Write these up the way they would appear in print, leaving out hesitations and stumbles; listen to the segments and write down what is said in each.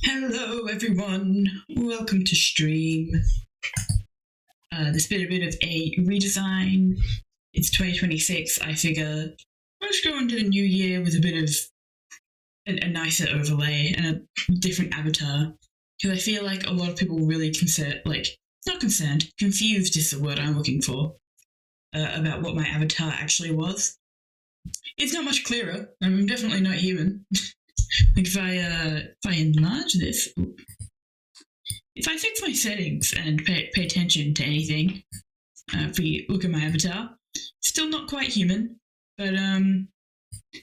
Hello everyone, welcome to stream. There's been a bit of a redesign. It's 2026, I figure let's go into the new year with a bit of a nicer overlay and a different avatar. Because I feel like a lot of people really confused is the word I'm looking for, about what my avatar actually was. It's not much clearer. I'm definitely not human. Like if I enlarge this, if I fix my settings and pay attention to anything, if we look at my avatar, still not quite human, but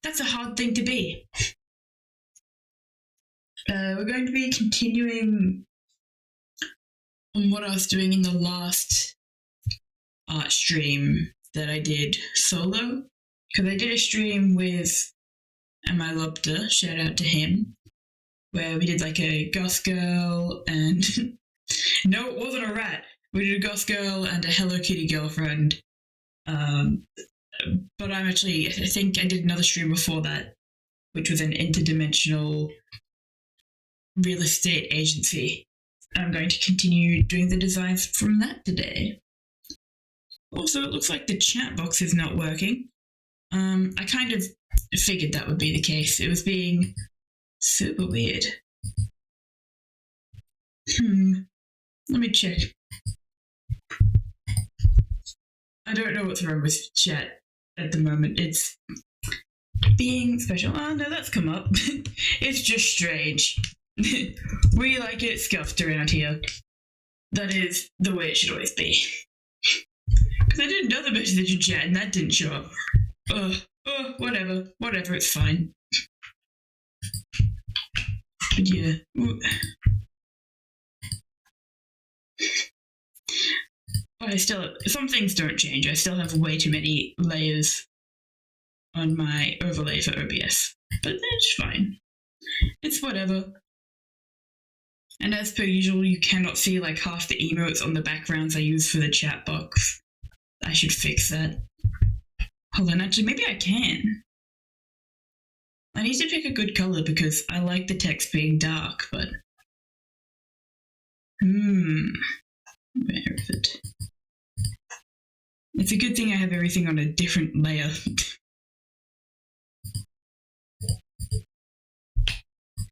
that's a hard thing to be. We're going to be continuing on what I was doing in the last art stream that I did solo, because I did a stream with my Lobster, shout out to him, where we did like a goth girl and no, it wasn't a rat. We did a goth girl and a Hello Kitty girlfriend. But I think I did another stream before that, which was an interdimensional real estate agency. I'm going to continue doing the designs from that today. Also, it looks like the chat box is not working. I kind of figured that would be the case. It was being super weird. Let me check. I don't know what's wrong with chat at the moment. It's being special. Oh, no, that's come up. It's just strange. We like it scuffed around here. That is the way it should always be. Because I did another message in chat and that didn't show up. Whatever, it's fine. But yeah. But some things don't change. I still have way too many layers on my overlay for OBS. But that's fine. It's whatever. And as per usual, you cannot see like half the emotes on the backgrounds I use for the chat box. I should fix that. Hold on, actually, maybe I can. I need to pick a good color because I like the text being dark, but... Where is it? It's a good thing I have everything on a different layer.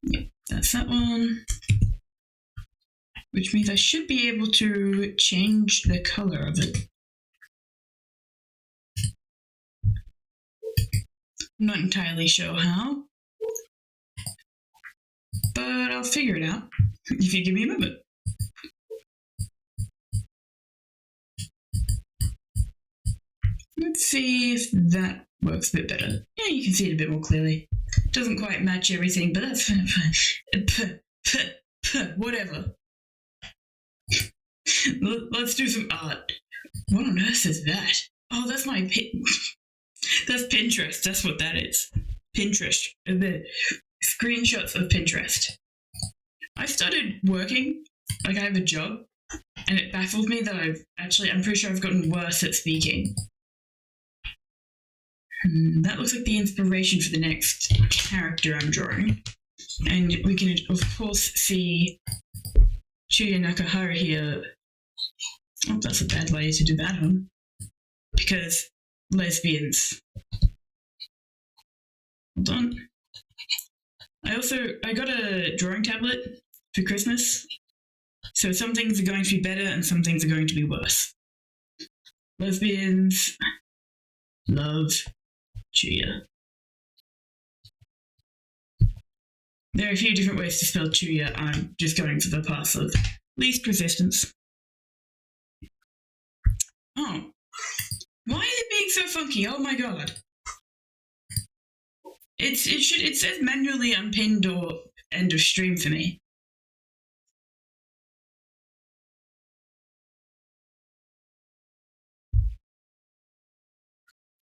Yep, that's that one. Which means I should be able to change the color of it. I'm not entirely sure how, but I'll figure it out if you give me a moment. Let's see if that works a bit better. Yeah, you can see it a bit more clearly. It doesn't quite match everything, but that's whatever. Let's do some art. What on earth is that? Oh, that's my That's Pinterest. That's what that is. Pinterest. The screenshots of Pinterest. I started working, like I have a job, and it baffles me that I'm pretty sure I've gotten worse at speaking. That looks like the inspiration for the next character I'm drawing. And we can, of course, see Chuya Nakahara here. Oh, that's a bad way to do that on. Because lesbians. Hold on. I got a drawing tablet for Christmas. So some things are going to be better and some things are going to be worse. Lesbians. Love. Chuya. There are a few different ways to spell Chuya. I'm just going for the path of least resistance. Oh. Why is it being so funky? Oh my god. It says manually unpinned or end of stream for me.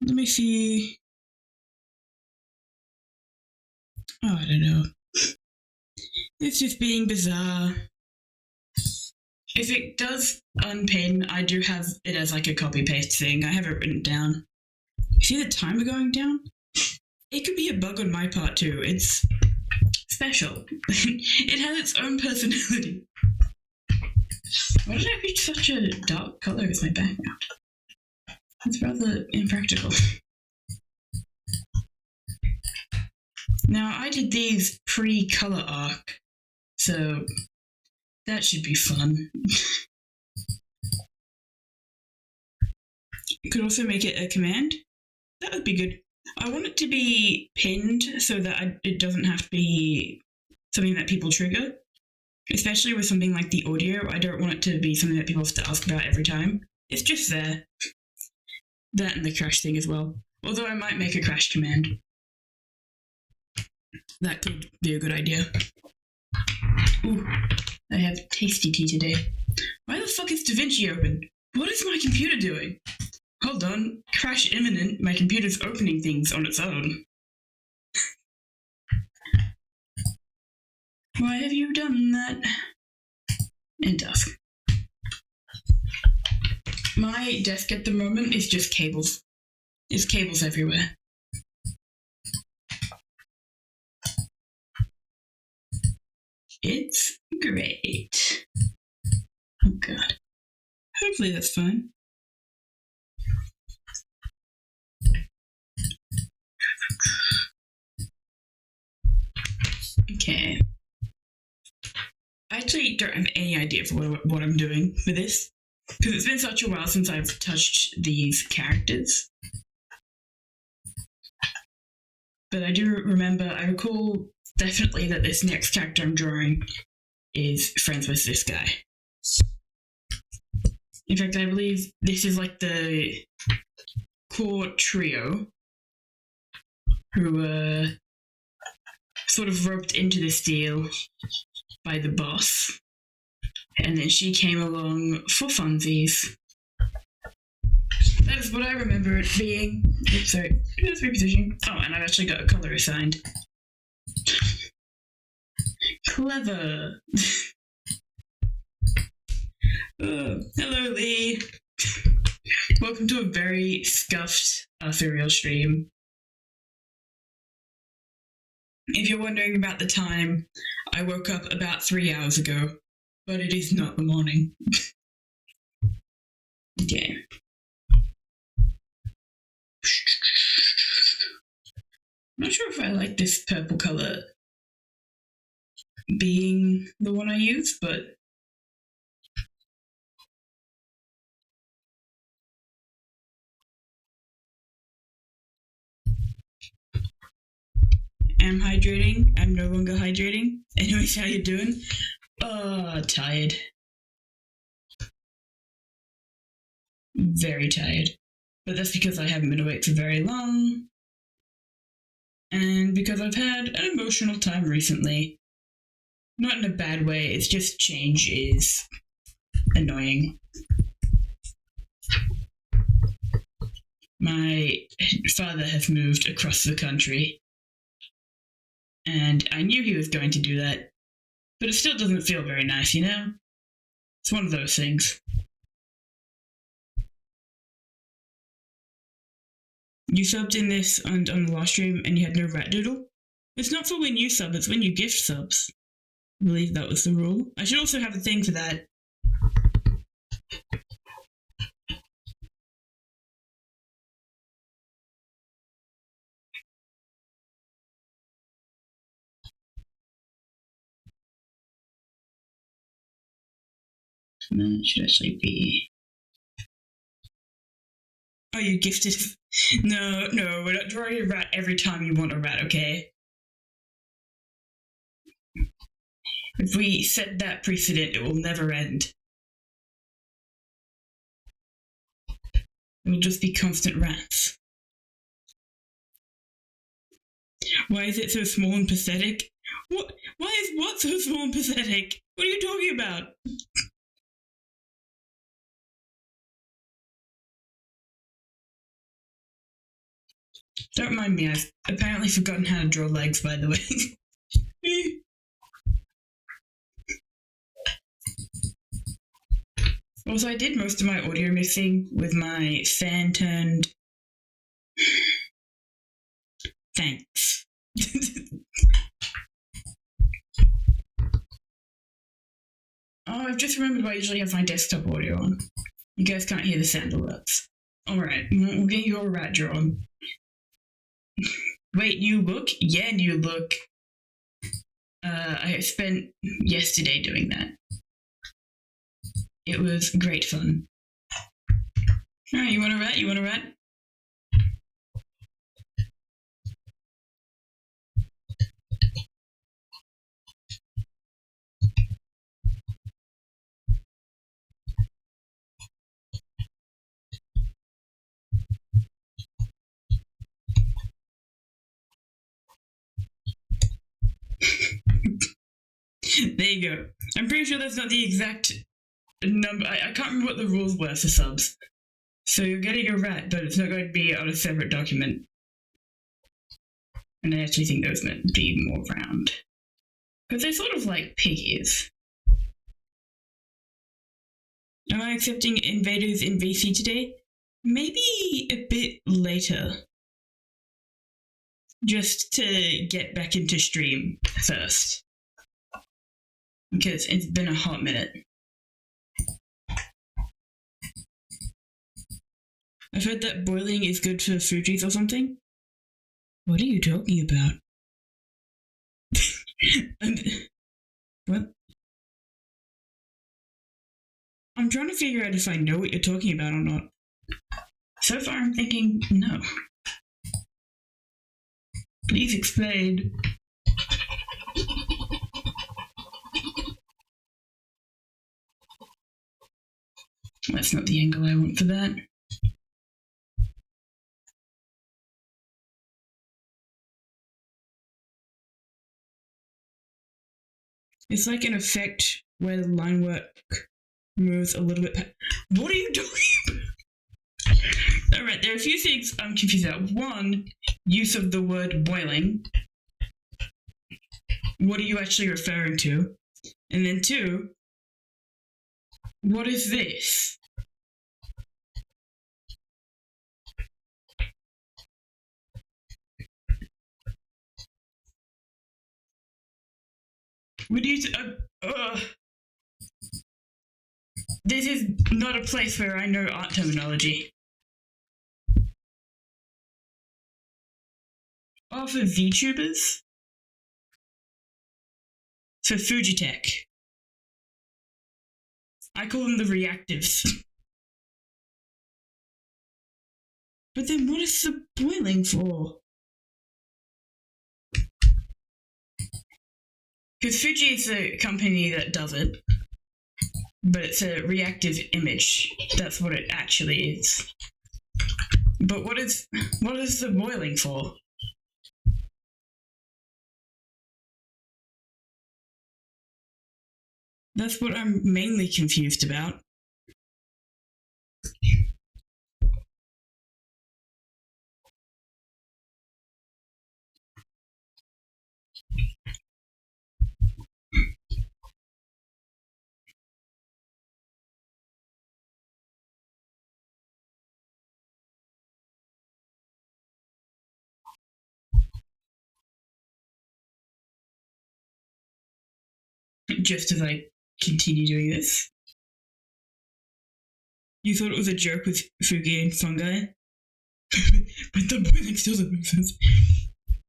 Let me see. Oh, I don't know. It's just being bizarre. If it does unpin, I do have it as like a copy paste thing. I have it written down. You see the timer going down? It could be a bug on my part too. It's special. It has its own personality. Why did I pick such a dark color as my background? That's rather impractical. Now, I did these pre-color arc, so that should be fun. You could also make it a command. That would be good. I want it to be pinned so that it doesn't have to be something that people trigger. Especially with something like the audio, I don't want it to be something that people have to ask about every time. It's just there. That and the crash thing as well. Although I might make a crash command. That could be a good idea. Ooh, I have tasty tea today. Why the fuck is DaVinci open? What is my computer doing? Hold on, crash imminent, my computer's opening things on its own. Why have you done that? And dusk. My desk at the moment is just cables. There's cables everywhere. It's great. Oh god. Hopefully that's fine. Okay. I actually don't have any idea for what I'm doing for this, because it's been such a while since I've touched these characters. But I I recall definitely that this next character I'm drawing is friends with this guy. In fact, I believe this is like the core trio who sort of roped into this deal by the boss. And then she came along for funsies. That is what I remember it being. Oops, sorry. It's repositioning. Oh, and I've actually got a color assigned. Clever. Hello, Lee. Welcome to a very scuffed Arthurial stream. If you're wondering about the time, I woke up about 3 hours ago, but it is not the morning. Okay. I'm not sure if I like this purple color being the one I use, but I'm hydrating. I'm no longer hydrating. Anyways, how you doing? Tired. Very tired. But that's because I haven't been awake for very long. And because I've had an emotional time recently. Not in a bad way, it's just change is annoying. My father has moved across the country. And I knew he was going to do that. But it still doesn't feel very nice, you know? It's one of those things. You subbed in this on the last stream and you had no rat doodle? It's not for when you sub, it's when you gift subs. I believe that was the rule. I should also have a thing for that. No, it should actually be... Oh, you gifted... No, we're not drawing a rat every time you want a rat, okay? If we set that precedent, it will never end. It will just be constant rats. Why is it so small and pathetic? What? Why is what so small and pathetic? What are you talking about? Don't mind me, I've apparently forgotten how to draw legs, by the way. Also, I did most of my audio mixing with my fan turned... Thanks. I've just remembered I usually have my desktop audio on. You guys can't hear the sound alerts. Alright, we'll get your rat drawn. Wait, new look? Yeah, new look. I spent yesterday doing that. It was great fun. Alright, you want a rat? You want a rat? There you go. I'm pretty sure that's not the exact number. I can't remember what the rules were for subs. So you're getting a rat, but it's not going to be on a separate document. And I actually think those meant to be more round. Because they're sort of like piggies. Am I accepting invaders in VC today? Maybe a bit later. Just to get back into stream first. Because it's been a hot minute. I've heard that boiling is good for Fuji's or something. What are you talking about? What? I'm trying to figure out if I know what you're talking about or not. So far I'm thinking no. Please explain. That's not the angle I want for that. It's like an effect where the line work moves a little bit. What are you doing? Alright, there are a few things I'm confused about. One, use of the word boiling. What are you actually referring to? And then two, what is this? Would you? This is not a place where I know art terminology. Oh, for VTubers? For Fujitech. I call them the reactives. But then what is the boiling for? Because Fuji is a company that does it, but it's a reactive image. That's what it actually is. But what is the boiling for? That's what I'm mainly confused about. Just as I continue doing this. You thought it was a joke with Fugi and fungi? But the boiling still doesn't make sense.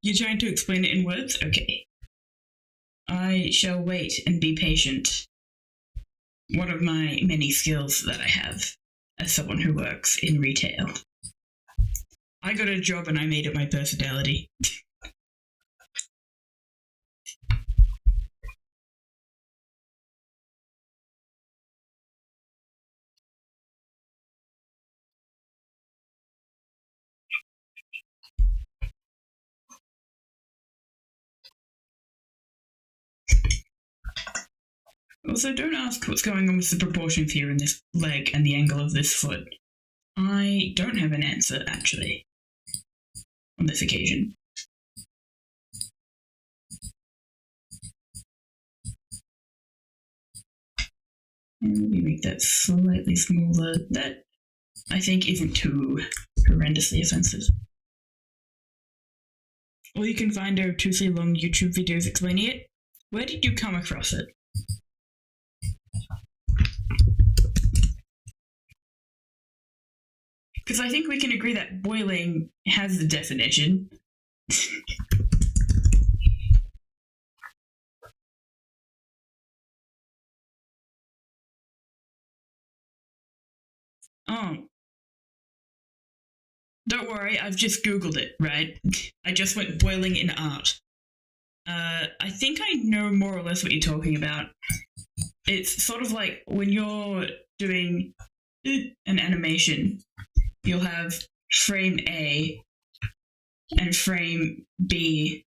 You're trying to explain it in words? Okay. I shall wait and be patient. One of my many skills that I have as someone who works in retail. I got a job and I made it my personality. Also, don't ask what's going on with the proportions here in this leg and the angle of this foot. I don't have an answer, actually, on this occasion. Maybe make that slightly smaller. That, I think, isn't too horrendously offensive. Or you can find obtusely long YouTube videos explaining it. Where did you come across it? Because I think we can agree that boiling has the definition. Oh. Don't worry, I've just Googled it, right? I just went boiling in art. I think I know more or less what you're talking about. It's sort of like when you're doing an animation, you'll have frame A and frame B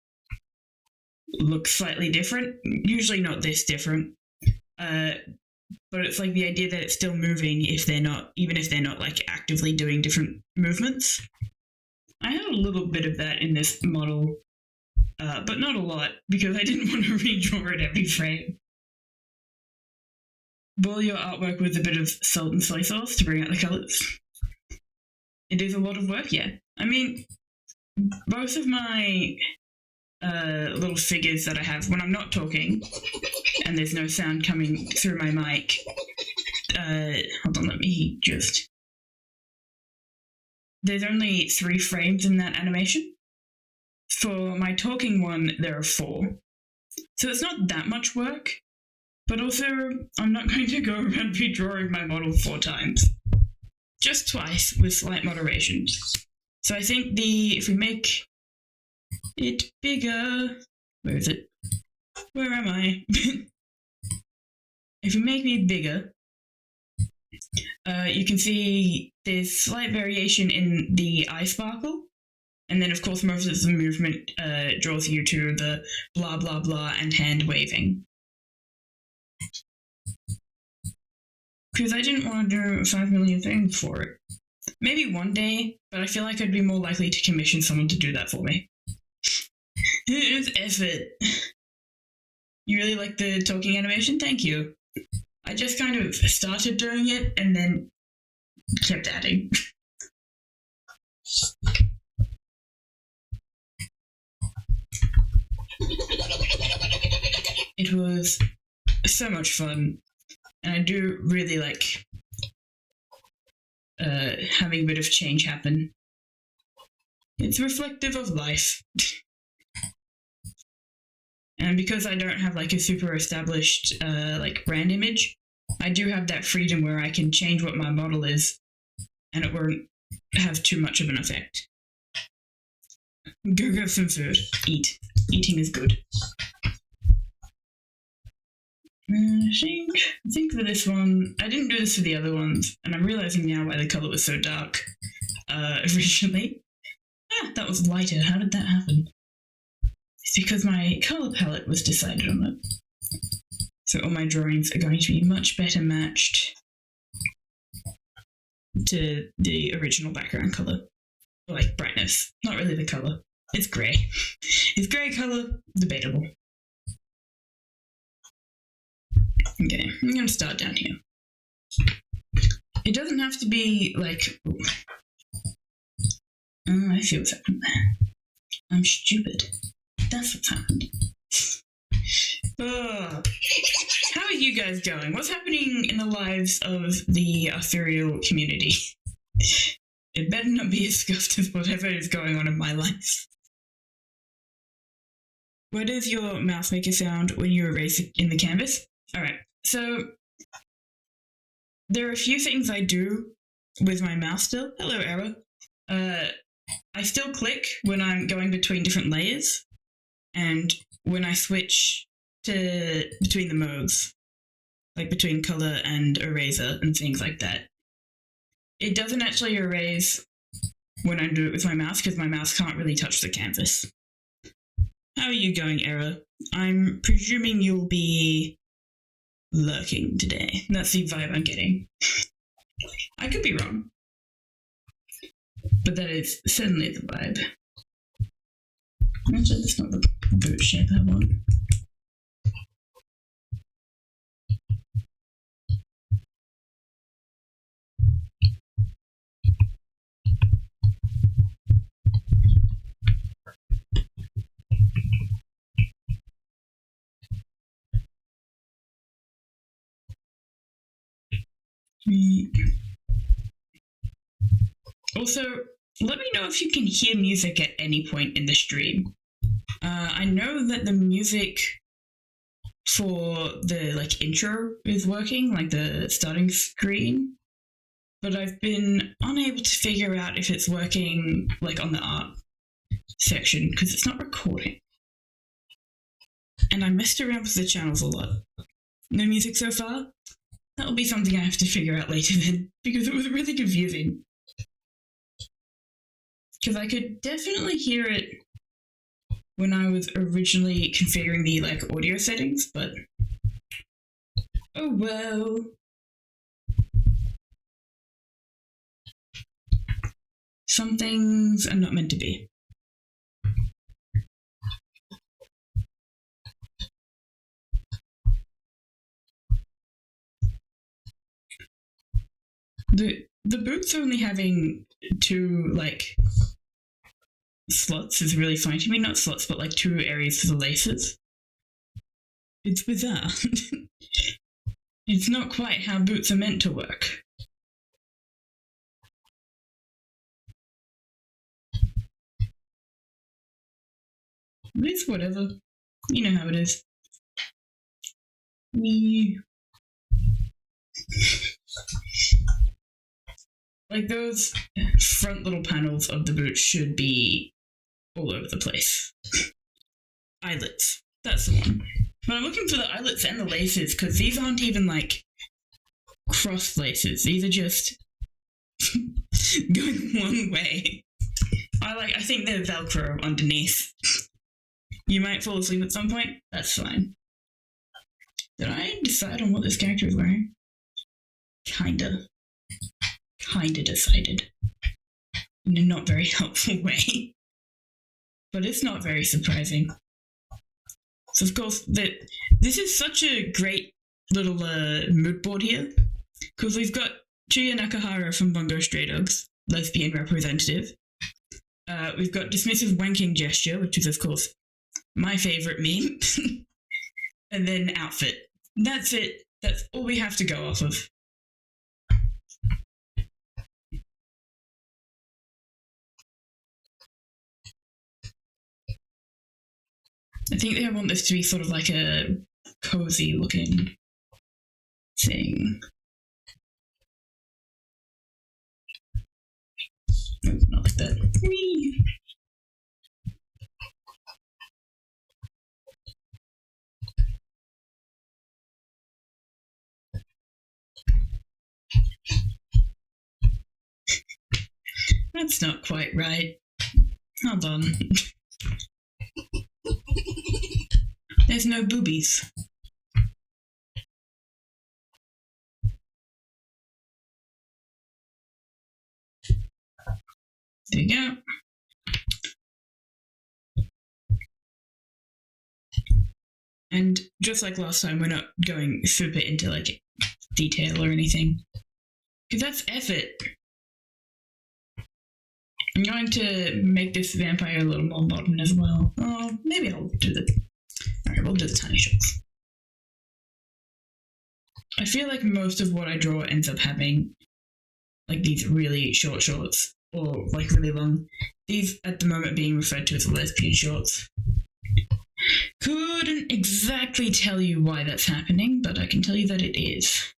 look slightly different. Usually not this different. But it's like the idea that it's still moving even if they're not like actively doing different movements. I had a little bit of that in this model, but not a lot because I didn't want to redraw it every frame. Boil your artwork with a bit of salt and soy sauce to bring out the colors. It is a lot of work, yeah. I mean, both of my little figures that I have when I'm not talking and there's no sound coming through my mic. Hold on, let me just. There's only 3 frames in that animation. For my talking one, there are 4. So it's not that much work, but also I'm not going to go around redrawing my model 4 times. Just twice with slight moderations. So I think if we make it bigger. Where is it? Where am I? If we make it bigger, you can see there's slight variation in the eye sparkle. And then, of course, most of the movement draws you to the blah, blah, blah and hand waving. Because I didn't want to do 5 million things for it. Maybe one day, but I feel like I'd be more likely to commission someone to do that for me. It's effort. You really like the talking animation? Thank you. I just kind of started doing it and then kept adding. It was so much fun, and I do really like having a bit of change happen. It's reflective of life. And because I don't have like a super established like brand image, I do have that freedom where I can change what my model is and it won't have too much of an effect. Go get some food. Eat. Eating is good. I think for this one, I didn't do this for the other ones, and I'm realizing now why the color was so dark originally. That was lighter. How did that happen? It's because my color palette was decided on it. So all my drawings are going to be much better matched to the original background color. Like brightness. Not really the color. It's grey. It's grey color. Debatable. Okay, I'm going to start down here. It doesn't have to be like... Oh, I feel what's happened there. I'm stupid. That's what's happened. How are you guys going? What's happening in the lives of the ethereal community? It better not be as scuffed as whatever is going on in my life. Where does your mouse make a sound when you erase it in the canvas? Alright, so there are a few things I do with my mouse still. Hello, Era. I still click when I'm going between different layers and when I switch between the modes, like between color and eraser and things like that. It doesn't actually erase when I do it with my mouse because my mouse can't really touch the canvas. How are you going, Era? I'm presuming you'll be lurking today. That's the vibe I'm getting. I could be wrong, but that is certainly the vibe. Actually, that's not the boot shape I want. Also, let me know if you can hear music at any point in the stream. I know that the music for the intro is working, like the starting screen, but I've been unable to figure out if it's working on the art section because it's not recording. And I messed around with the channels a lot. No music so far? That'll be something I have to figure out later then, because it was really confusing. Because I could definitely hear it when I was originally configuring the audio settings, but oh well. Some things are not meant to be. The boots only having two slots is really funny to me. Not slots, but two areas for the laces. It's bizarre. It's not quite how boots are meant to work. It's whatever. You know how it is. Those front little panels of the boot should be all over the place. Eyelets. That's the one. But I'm looking for the eyelets and the laces because these aren't even cross laces. These are just going one way. I think they're Velcro underneath. You might fall asleep at some point. That's fine. Did I decide on what this character is wearing? Kinda decided. In a not very helpful way. But it's not very surprising. So of course, this is such a great little mood board here. Because we've got Chuya Nakahara from Bungo Stray Dogs, lesbian representative. We've got dismissive wanking gesture, which is of course my favourite meme. And then outfit. That's it. That's all we have to go off of. I think they want this to be sort of like a cozy looking thing. No, not like that. Whee! That's not quite right. Hold on. There's no boobies. There you go. And just like last time, we're not going super into detail or anything. Because that's effort. I'm going to make this vampire a little more modern as well. Oh, maybe I'll do Alright, we'll do the tiny shorts. I feel like most of what I draw ends up having these really short shorts or really long. These at the moment being referred to as lesbian shorts. Couldn't exactly tell you why that's happening, but I can tell you that it is.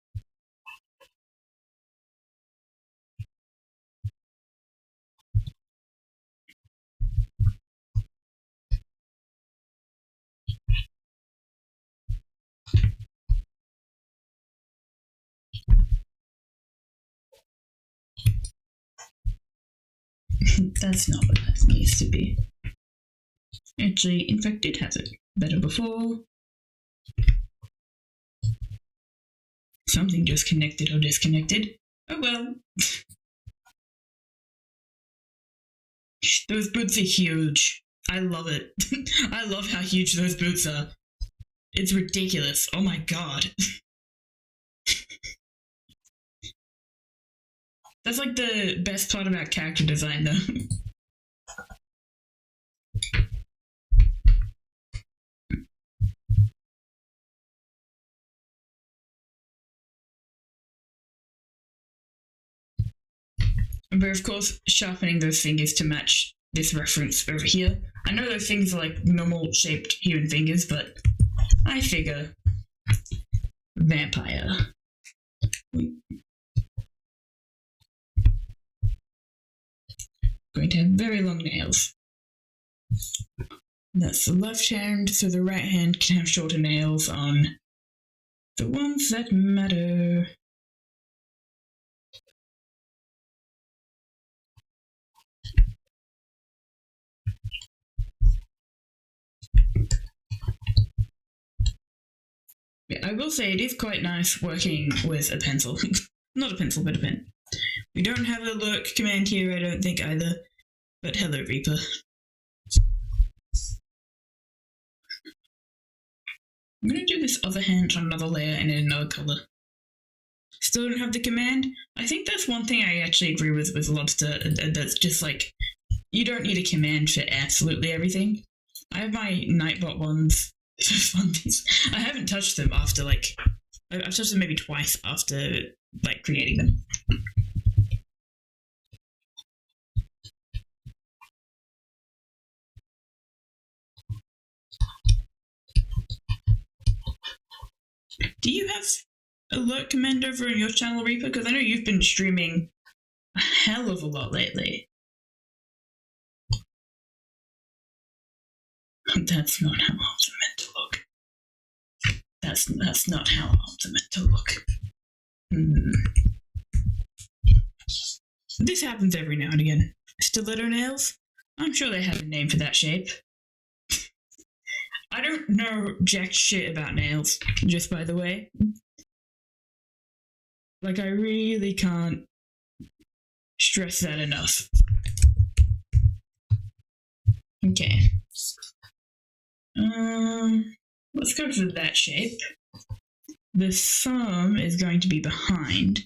That's not what that needs to be. Actually, in fact, it has it. Better before. Something just connected or disconnected. Oh well. Those boots are huge. I love it. I love how huge those boots are. It's ridiculous. Oh my god. That's the best part about character design, though. But of course, sharpening those fingers to match this reference over here. I know those things are like normal shaped human fingers, but I figure vampire. Going to have very long nails. That's the left hand, so the right hand can have shorter nails on the ones that matter. Yeah, I will say it is quite nice working with a pencil. Not a pencil, but a pen. We don't have a look command here, I don't think either. But hello, Reaper. I'm going to do this other hand on another layer and in another color. Still don't have the command. I think that's one thing I actually agree with Lobster. That's just like, you don't need a command for absolutely everything. I have my Nightbot ones. I haven't touched them after like, I've touched them maybe twice after like creating them. Do you have alert command over on your channel, Reaper? Because I know you've been streaming a hell of a lot lately. That's not how ops are meant to look. That's not how ops are meant to look. This happens every now and again. Stiletto nails? I'm sure they have a name for that shape. I don't know jack shit about nails, just by the way. Like, I really can't stress that enough. Okay. Let's go for that shape. The thumb is going to be behind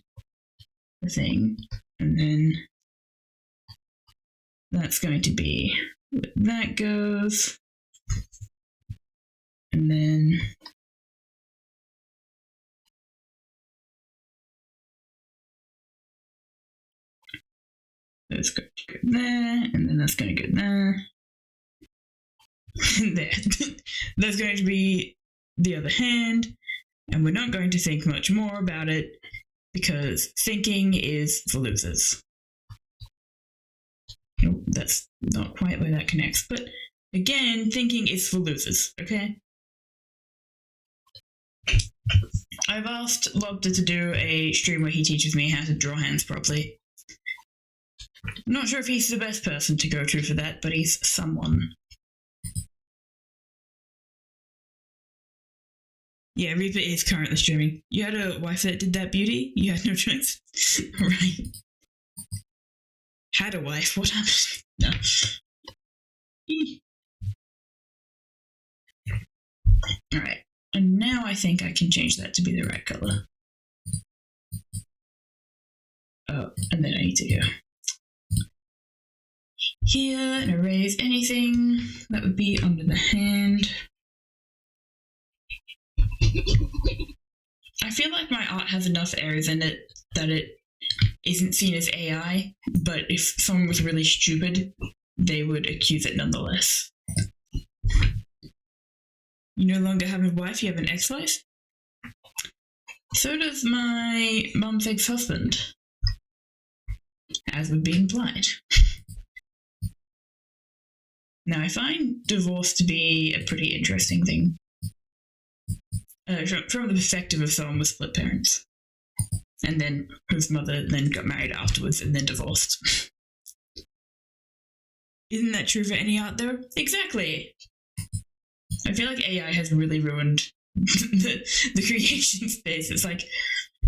the thing, and then that's going to be where that goes, and then that's going to go there, and then that's going to go there. There. That's going to be the other hand, and we're not going to think much more about it because thinking is for losers. Nope, that's not quite where that connects, but again, thinking is for losers, okay? I've asked Lobster to do a stream where he teaches me how to draw hands properly. I'm not sure if he's the best person to go to for that, but he's someone. Yeah, Reaper is currently streaming. You had a wife that did that, Beauty? You had no choice? Right. Had a wife? What happened? No. Alright. And now I think I can change that to be the right color. Oh, and then I need to go here and erase anything that would be under the hand. I feel like my art has enough errors in it that it isn't seen as AI, but if someone was really stupid, they would accuse it nonetheless. You no longer have a wife, you have an ex-wife? So does my mum's ex-husband, as would be implied. Now, I find divorce to be a pretty interesting thing. From the perspective of someone with split parents. And then whose mother then got married afterwards and then divorced. Isn't that true for any art, though? Exactly! I feel like AI has really ruined the creation space. It's like,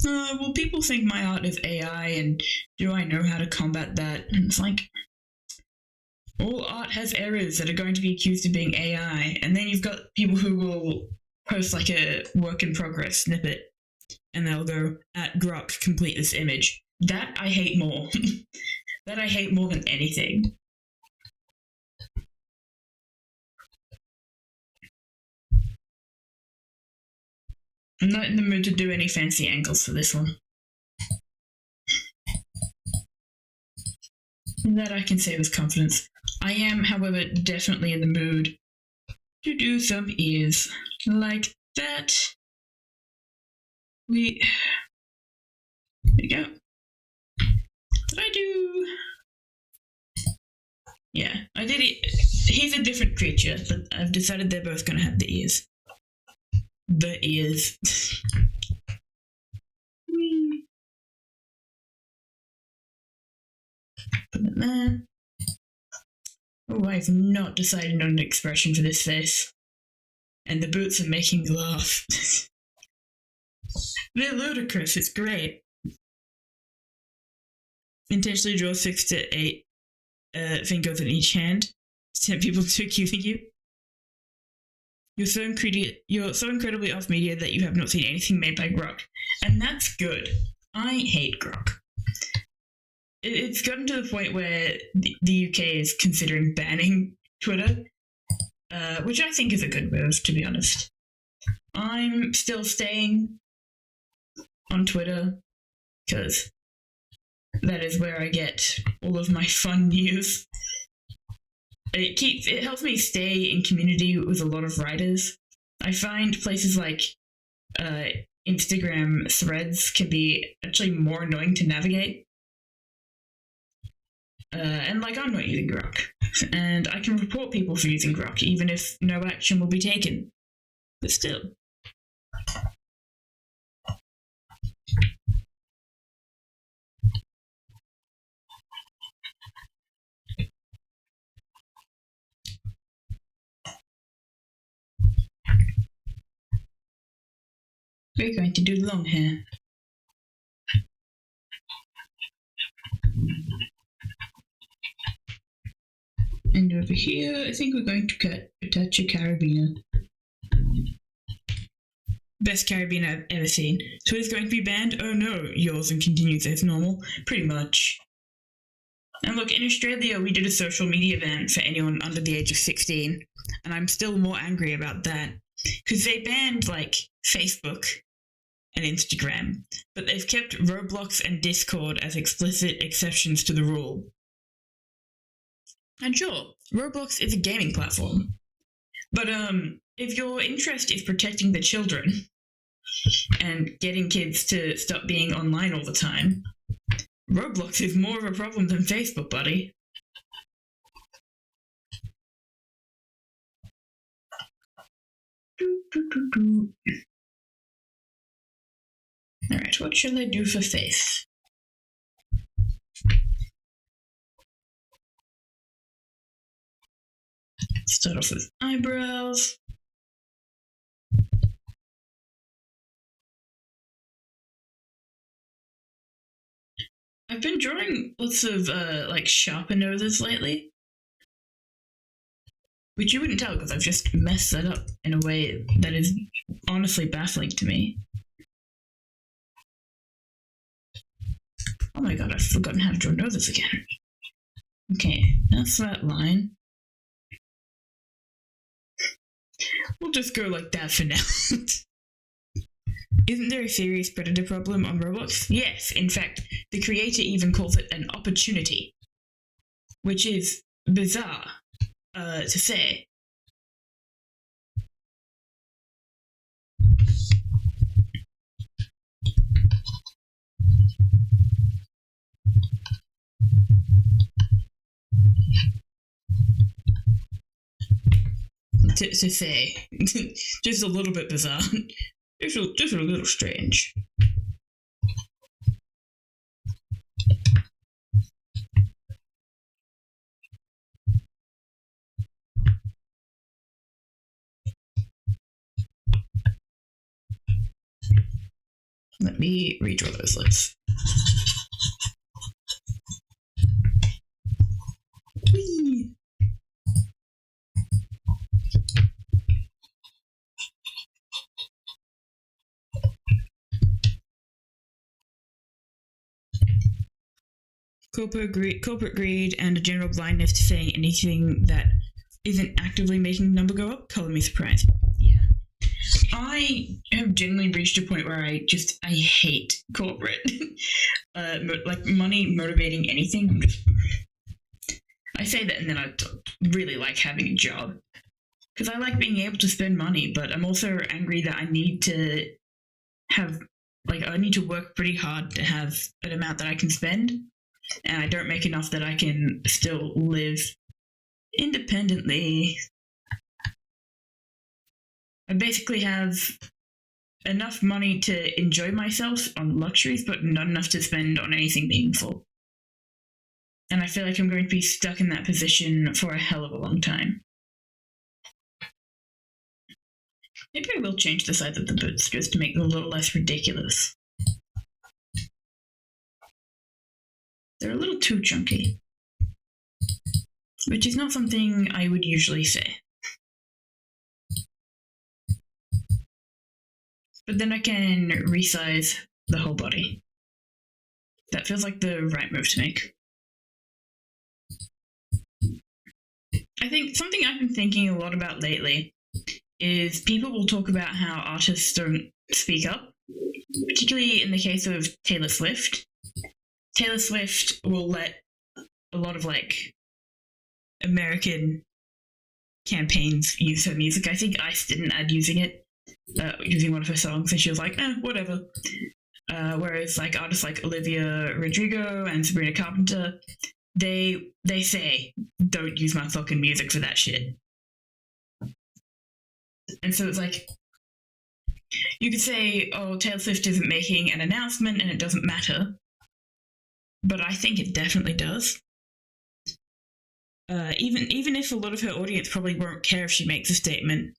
well, people think my art is AI, and do I know how to combat that? And it's like, all art has errors that are going to be accused of being AI, and then you've got people who will post like a work in progress snippet, and they'll go, at Grok, complete this image. That I hate more. That I hate more than anything. I'm not in the mood to do any fancy angles for this one. That I can say with confidence. I am, however, definitely in the mood to do some ears like that. There we go. Did I do? Yeah, I did it. He's a different creature, but I've decided they're both going to have the ears. The ears. Put it there. Oh, I've not decided on an expression for this face. And the boots are making me laugh. They're ludicrous, it's great. Intentionally draw 6 to 8 fingers in each hand to tempt people to accusing you. You're so incredibly off media that you have not seen anything made by Grok. And that's good. I hate Grok. It's gotten to the point where the UK is considering banning Twitter, which I think is a good move, to be honest. I'm still staying on Twitter because that is where I get all of my fun news. It helps me stay in community with a lot of writers. I find places like Instagram threads can be actually more annoying to navigate. And I'm not using Grok. And I can report people for using Grok, even if no action will be taken. But still. We're going to do long hair. And over here, I think we're going to attach a carabiner. Best carabiner I've ever seen. So it's going to be banned? Oh no, yours and continues as normal. Pretty much. And look, in Australia, we did a social media ban for anyone under the age of 16. And I'm still more angry about that. Because they banned, Facebook and Instagram. But they've kept Roblox and Discord as explicit exceptions to the rule. And sure, Roblox is a gaming platform. But if your interest is protecting the children and getting kids to stop being online all the time, Roblox is more of a problem than Facebook, buddy. Alright, what shall I do for face? Start off with eyebrows. I've been drawing lots of sharper noses lately, which you wouldn't tell because I've just messed that up in a way that is honestly baffling to me. Oh my god, I've forgotten how to draw noses again. Okay, that's that line. We'll just go like that for now. Isn't there a serious predator problem on Roblox? Yes, in fact, the creator even calls it an opportunity, which is bizarre to say. To say. Just a little bit bizarre. Just a little strange. Let me redraw those lips. Whee! Corporate greed and a general blindness to saying anything that isn't actively making the number go up, color me surprised. Yeah. I have generally reached a point where I hate corporate. Money motivating anything. I say that and then I really like having a job. Because I like being able to spend money, but I'm also angry that I need to have, I need to work pretty hard to have an amount that I can spend, and I don't make enough that I can still live independently. I basically have enough money to enjoy myself on luxuries, but not enough to spend on anything meaningful. And I feel like I'm going to be stuck in that position for a hell of a long time. Maybe I will change the size of the boots just to make them a little less ridiculous. They're a little too chunky, which is not something I would usually say. But then I can resize the whole body. That feels like the right move to make. I think something I've been thinking a lot about lately is people will talk about how artists don't speak up, particularly in the case of Taylor Swift. Taylor Swift will let a lot of American campaigns use her music. I think ICE did an ad using it, using one of her songs, and she was like, whatever. Whereas artists like Olivia Rodrigo and Sabrina Carpenter, they say, don't use my fucking music for that shit. And so it's you could say, oh, Taylor Swift isn't making an announcement and it doesn't matter. But I think it definitely does. Even if a lot of her audience probably won't care if she makes a statement,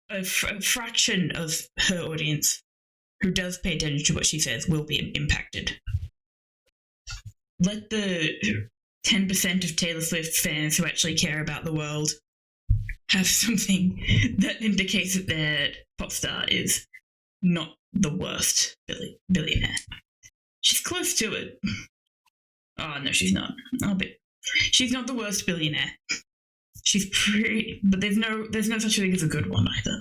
a fraction of her audience who does pay attention to what she says will be impacted. Let the 10% of Taylor Swift fans who actually care about the world have something that indicates that their pop star is not the worst billionaire. She's close to it. Oh, no, she's not. She's not the worst billionaire. She's pretty, but there's no such thing as a good one either.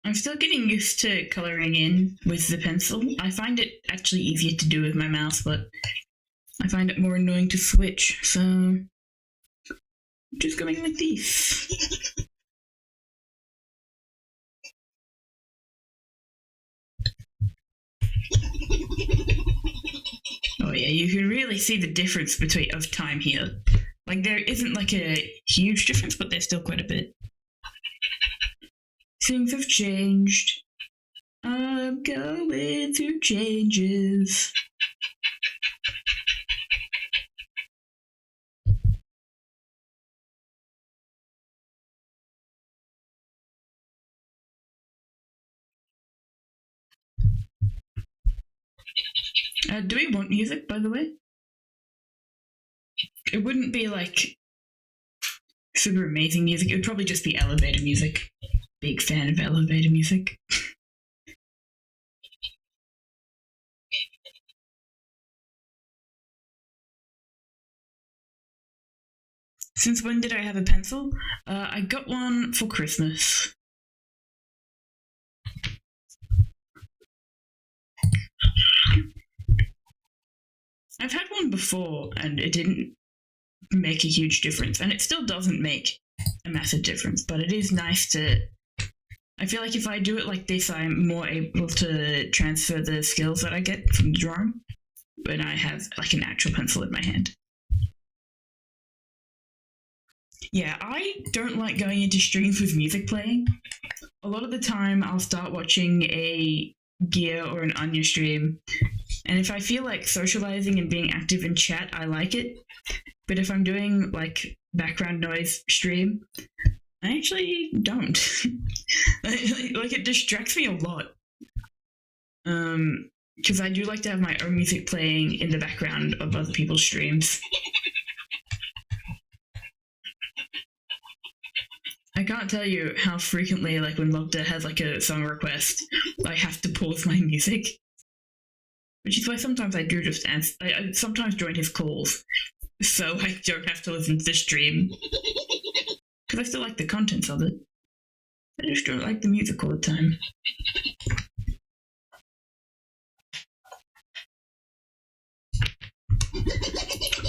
I'm still getting used to colouring in with the pencil. I find it actually easier to do with my mouse, but I find it more annoying to switch, so I'm just going like this. Oh yeah, you can really see the difference of time here. There isn't a huge difference, but there's still quite a bit. Things have changed. I'm going through changes. Do we want music, by the way? It wouldn't be super amazing music. It would probably just be elevator music. Big fan of elevator music. Since when did I have a pencil? I got one for Christmas. I've had one before and it didn't make a huge difference, and it still doesn't make a massive difference, but it is nice to... I feel like if I do it like this, I'm more able to transfer the skills that I get from the drawing when I have an actual pencil in my hand. Yeah, I don't like going into streams with music playing. A lot of the time, I'll start watching a Gear or an Anya stream, and if I feel like socializing and being active in chat, I like it. But if I'm doing background noise stream, I actually don't. It distracts me a lot. Because I do like to have my own music playing in the background of other people's streams. I can't tell you how frequently, when Lobda has a song request, I have to pause my music. which is why sometimes I do just answer. I sometimes join his calls, so I don't have to listen to the stream. Because I still like the contents of it. I just don't like the music all the time.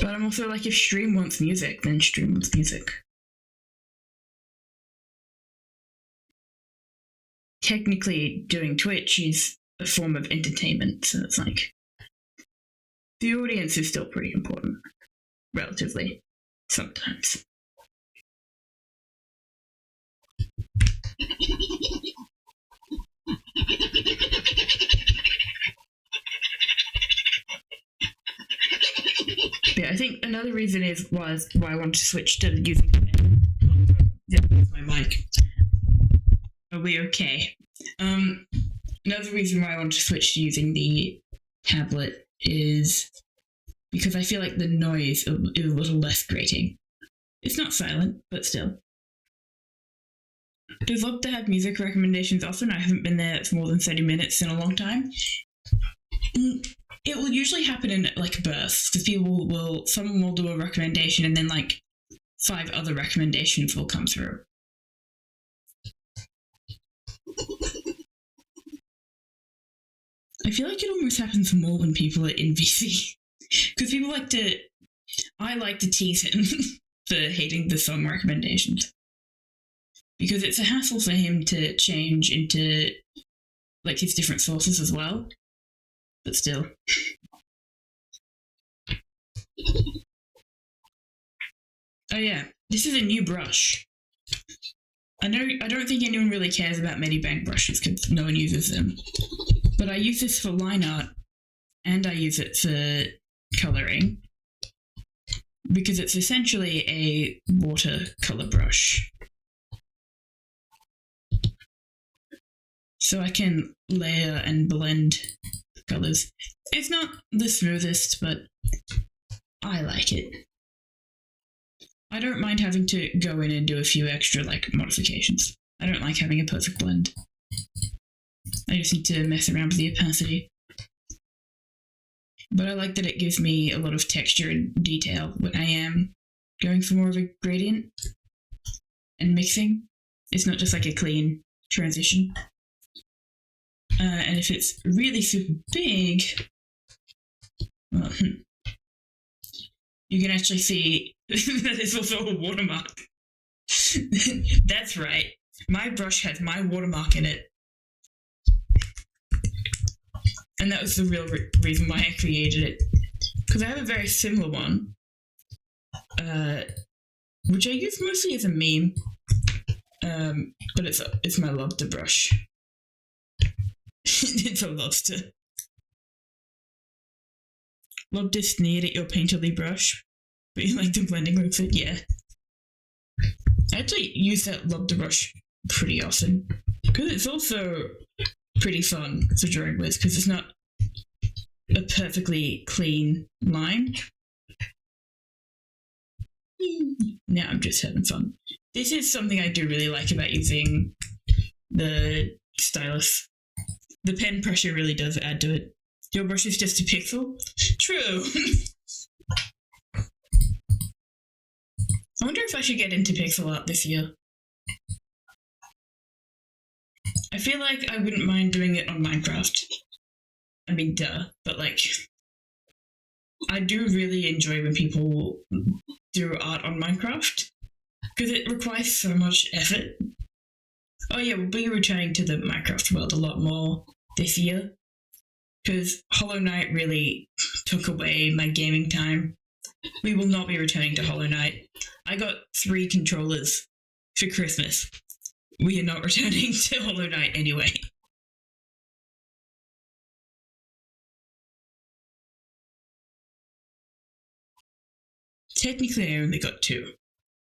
But I'm also like, if stream wants music, then stream wants music. Technically, doing Twitch is a form of entertainment, so it's like, the audience is still pretty important, relatively, sometimes. Yeah, I think another reason was why I wanted to switch to using my mic. Are we okay? Another reason why I want to switch to using the tablet is because I feel like the noise is a little less grating. It's not silent, but still. I'd love to have music recommendations often. I haven't been there for more than 30 minutes in a long time. It will usually happen in like bursts, because someone will do a recommendation and then like 5 other recommendations will come through. I feel like it almost happens more when people are in VC. Because I like to tease him for hating the song recommendations. Because it's a hassle for him to change into like his different sources as well. But still. Oh yeah, this is a new brush. I don't think anyone really cares about Medibank brushes because no one uses them. But I use this for line art, and I use it for colouring, because it's essentially a watercolour brush. So I can layer and blend colours. It's not the smoothest, but I like it. I don't mind having to go in and do a few extra like modifications. I don't like having a perfect blend. I just need to mess around with the opacity. But I like that it gives me a lot of texture and detail when I am going for more of a gradient and mixing. It's not just like a clean transition. And if it's really super big, well, you can actually see that there's also a watermark. That's right. My brush has my watermark in it. And that was the real reason why I created it. Because I have a very similar one, which I use mostly as a meme, but it's my lobster brush. It's a lobster. Lobster sneered at your painterly brush, but you like the blending with it? Yeah. I actually use that lobster brush pretty often, because it's also pretty fun for drawing with, because it's not a perfectly clean line. Now I'm just having fun. This is something I do really like about using the stylus. The pen pressure really does add to it. Your brush is just a pixel? True. I wonder if I should get into pixel art this year. I feel like I wouldn't mind doing it on Minecraft. I mean, duh, but like, I do really enjoy when people do art on Minecraft, because it requires so much effort. Oh yeah, we'll be returning to the Minecraft world a lot more this year, because Hollow Knight really took away my gaming time. We will not be returning to Hollow Knight. I got 3 controllers for Christmas. We are not returning to Hollow Knight anyway. Technically, I only got 2.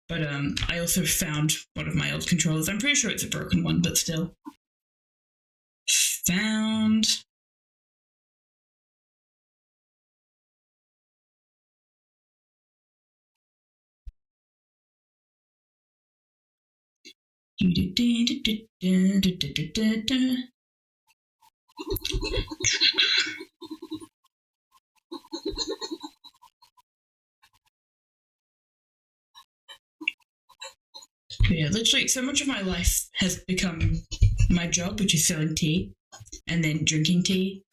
But I also found one of my old controllers. I'm pretty sure it's a broken one, but still. Found. Yeah, literally, so much of my life has become my job, which is selling tea, and then drinking tea.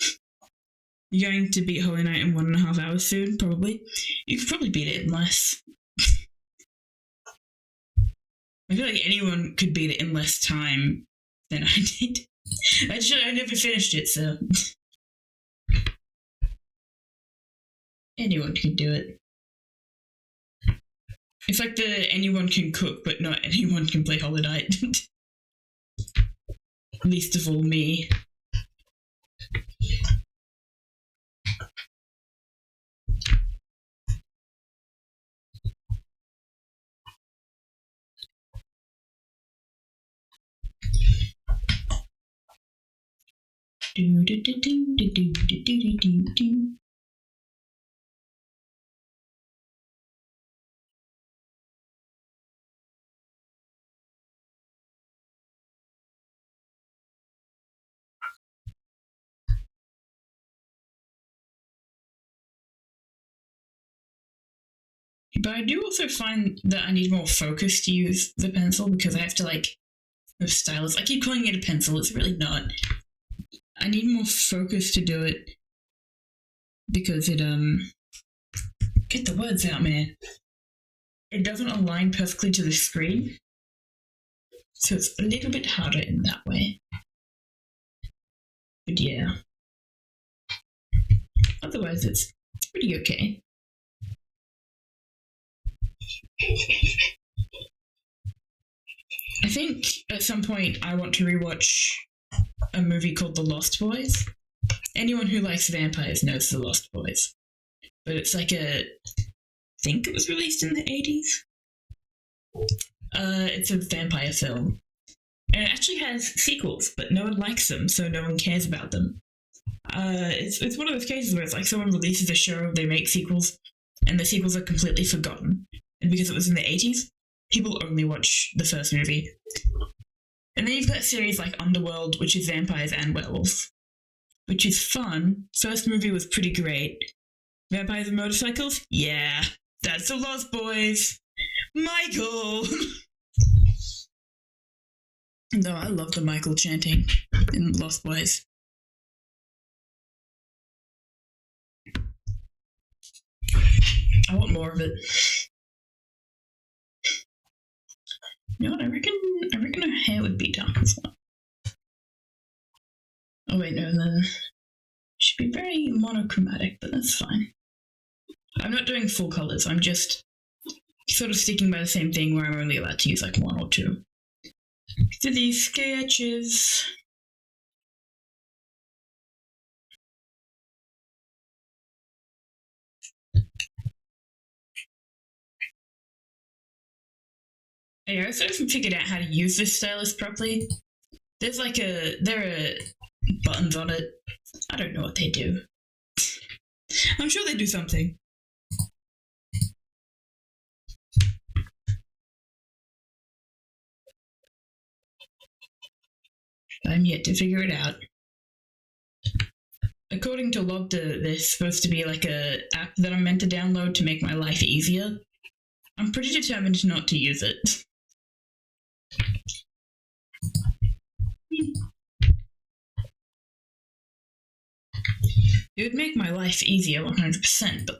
You're going to beat Holy Night in 1.5 hours soon, probably. You could probably beat it in less. I feel like anyone could beat it in less time than I did. I never finished it, so anyone can do it. It's like the anyone can cook, but not anyone can play Hollow Knight. Least of all me. Do do do do do do do do do do. But I do also find that I need more focus to use the pencil because I have to the stylus. I keep calling it a pencil. It's really not. I need more focus to do it because it get the words out, man. It doesn't align perfectly to the screen, so it's a little bit harder in that way. But yeah, otherwise it's pretty okay. I think at some point I want to rewatch a movie called The Lost Boys. Anyone who likes vampires knows The Lost Boys. But it's like I think it was released in the 80s. It's a vampire film. And it actually has sequels, but no one likes them, so no one cares about them. It's one of those cases where it's like someone releases a show, they make sequels, and the sequels are completely forgotten. And because it was in the 80s, people only watch the first movie. And then you've got series like Underworld, which is vampires and werewolves, which is fun. First movie was pretty great. Vampires and motorcycles? Yeah, that's The Lost Boys. Michael! No, I love the Michael chanting in Lost Boys. I want more of it. You know what? I reckon her hair would be dark as well. Oh wait, no, should be very monochromatic, but that's fine. I'm not doing full colors. I'm just sort of sticking by the same thing where I'm only allowed to use like one or two. So these sketches. Yeah, I sort of figured out how to use this stylus properly. There are buttons on it. I don't know what they do. I'm sure they do something. I'm yet to figure it out. According to Logda, there's supposed to be like a app that I'm meant to download to make my life easier. I'm pretty determined not to use it. It would make my life easier 100%, but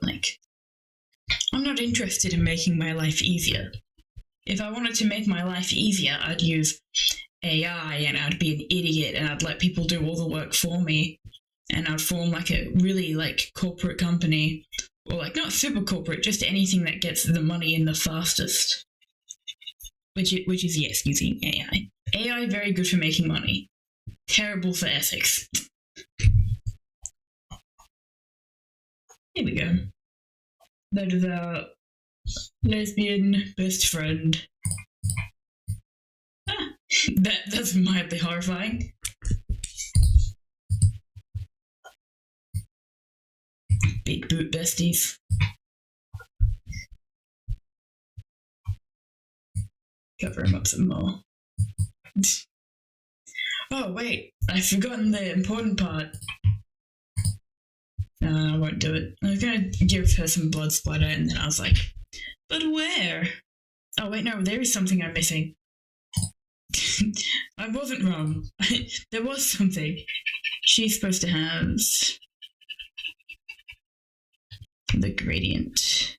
I'm not interested in making my life easier. If I wanted to make my life easier, I'd use AI and I'd be an idiot and I'd let people do all the work for me. And I'd form a really corporate company, or not super corporate, just anything that gets the money in the fastest. Which is yes, using AI. AI very good for making money. Terrible for ethics. Here we go. That is our lesbian best friend. That's mildly horrifying. Big boot besties. Cover him up some more. Oh wait, I've forgotten the important part. I won't do it. I was going to give her some blood splatter, and then I was like, but where? Oh, wait, no, there is something I'm missing. I wasn't wrong. There was something. She's supposed to have the gradient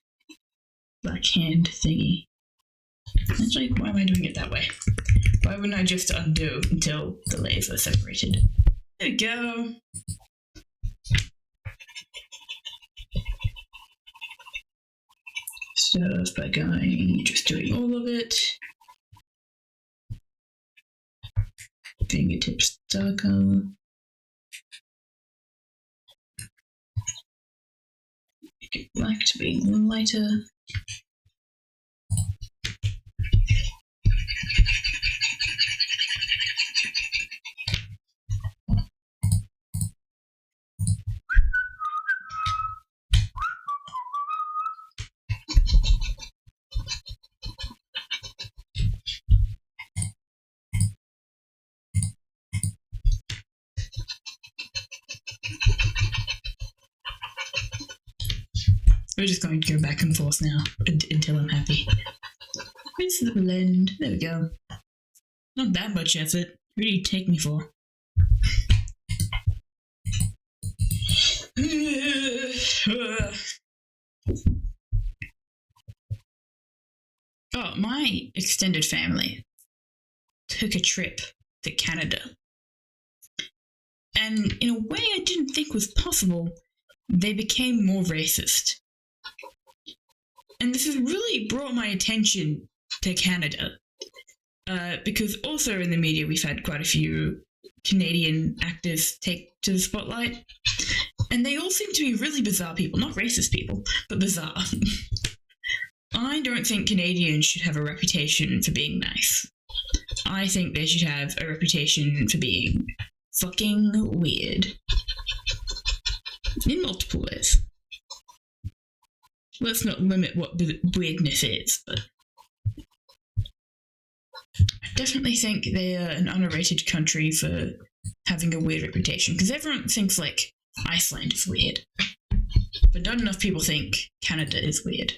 black hand thingy. Actually, why am I doing it that way? Why wouldn't I just undo until the layers are separated? There we go. Start by going, just doing all of it. Fingertips darker. Get black to be lighter. We're just going to go back and forth now until I'm happy. Where's the blend? There we go. Not that much effort. What do you take me for? Oh, my extended family took a trip to Canada. And in a way I didn't think was possible, they became more racist. And this has really brought my attention to Canada. Because also in the media we've had quite a few Canadian actors take to the spotlight. And they all seem to be really bizarre people. Not racist people, but bizarre. I don't think Canadians should have a reputation for being nice. I think they should have a reputation for being fucking weird. In multiple ways. Let's not limit what weirdness is, but I definitely think they are an underrated country for having a weird reputation, because everyone thinks, like, Iceland is weird. But not enough people think Canada is weird.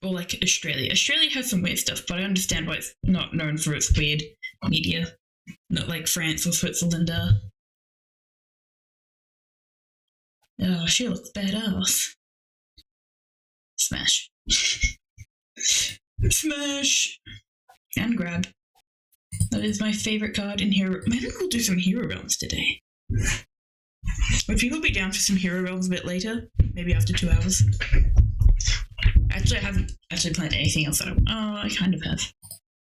Or, like, Australia. Australia has some weird stuff, but I understand why it's not known for its weird media. Not like France or Switzerland are. Oh, she looks badass. Smash. Smash! And grab. That is my favorite card in Hero. Maybe we'll do some Hero Realms today. If you will be down for some Hero Realms a bit later, maybe after 2 hours. Actually, I haven't actually planned anything else. I kind of have.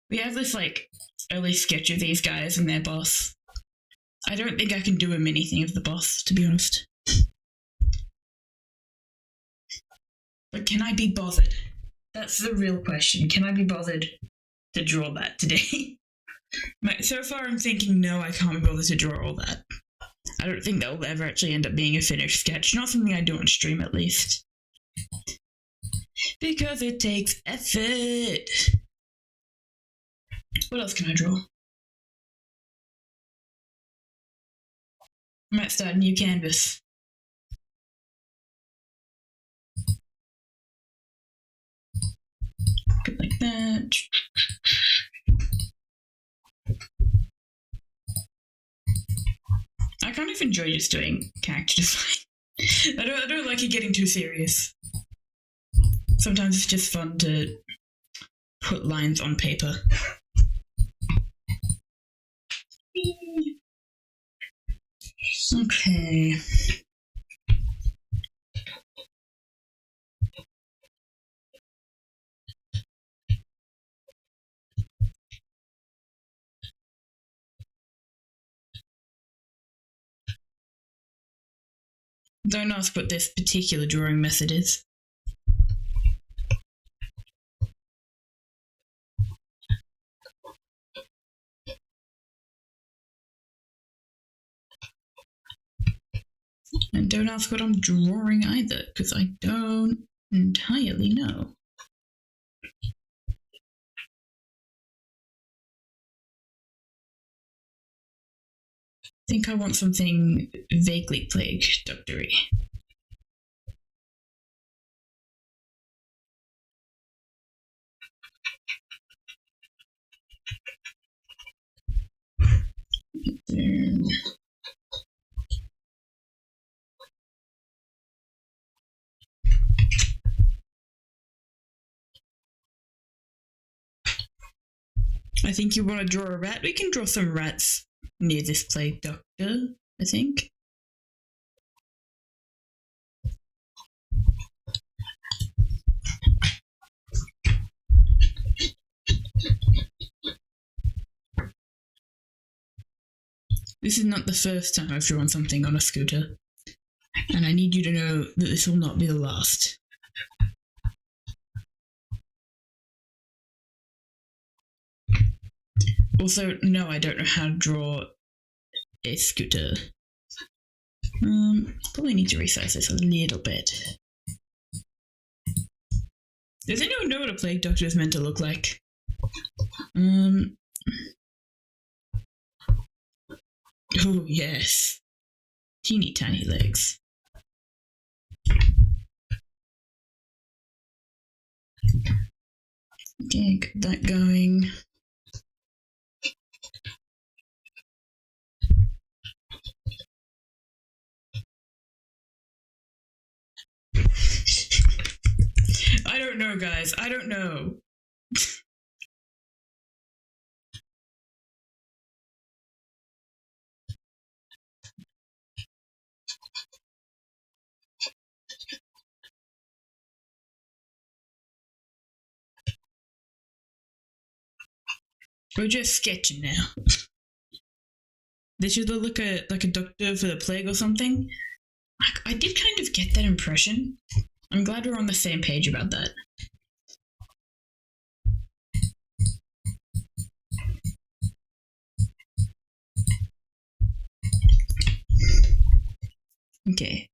We have this, like, early sketch of these guys and their boss. I don't think I can do a mini thing of the boss, to be honest. But can I be bothered? That's the real question. Can I be bothered to draw that today? So far I'm thinking, no, I can't be bothered to draw all that. I don't think that will ever actually end up being a finished sketch. Not something I do on stream, at least. Because it takes effort. What else can I draw? I might start a new canvas. Go like that. I kind of enjoy just doing character design. I don't like it getting too serious. Sometimes it's just fun to put lines on paper. Okay. Don't ask what this particular drawing method is. And don't ask what I'm drawing either, because I don't entirely know. think I want something vaguely plague doctory. I think you want to draw a rat. We can draw some rats near this plague doctor, I think. This is not the first time I've drawn something on a scooter, and I need you to know that this will not be the last. Also, no, I don't know how to draw a scooter. Probably need to resize this a little bit. Does anyone know what a plague doctor is meant to look like? Oh, yes. Teeny tiny legs. Okay, get that going. I don't know, guys. I don't know. We're just sketching now. They should look like a doctor for the plague or something. I did kind of get that impression. I'm glad we're on the same page about that. Okay.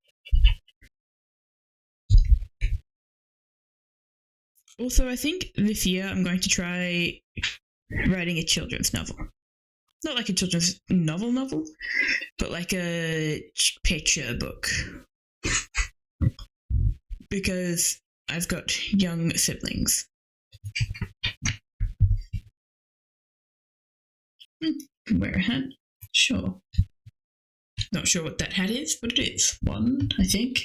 Also, I think this year I'm going to try writing a children's novel. Not like a children's novel, but like a picture book. Because I've got young siblings. Wear a hat? Sure. Not sure what that hat is, but it is one, I think.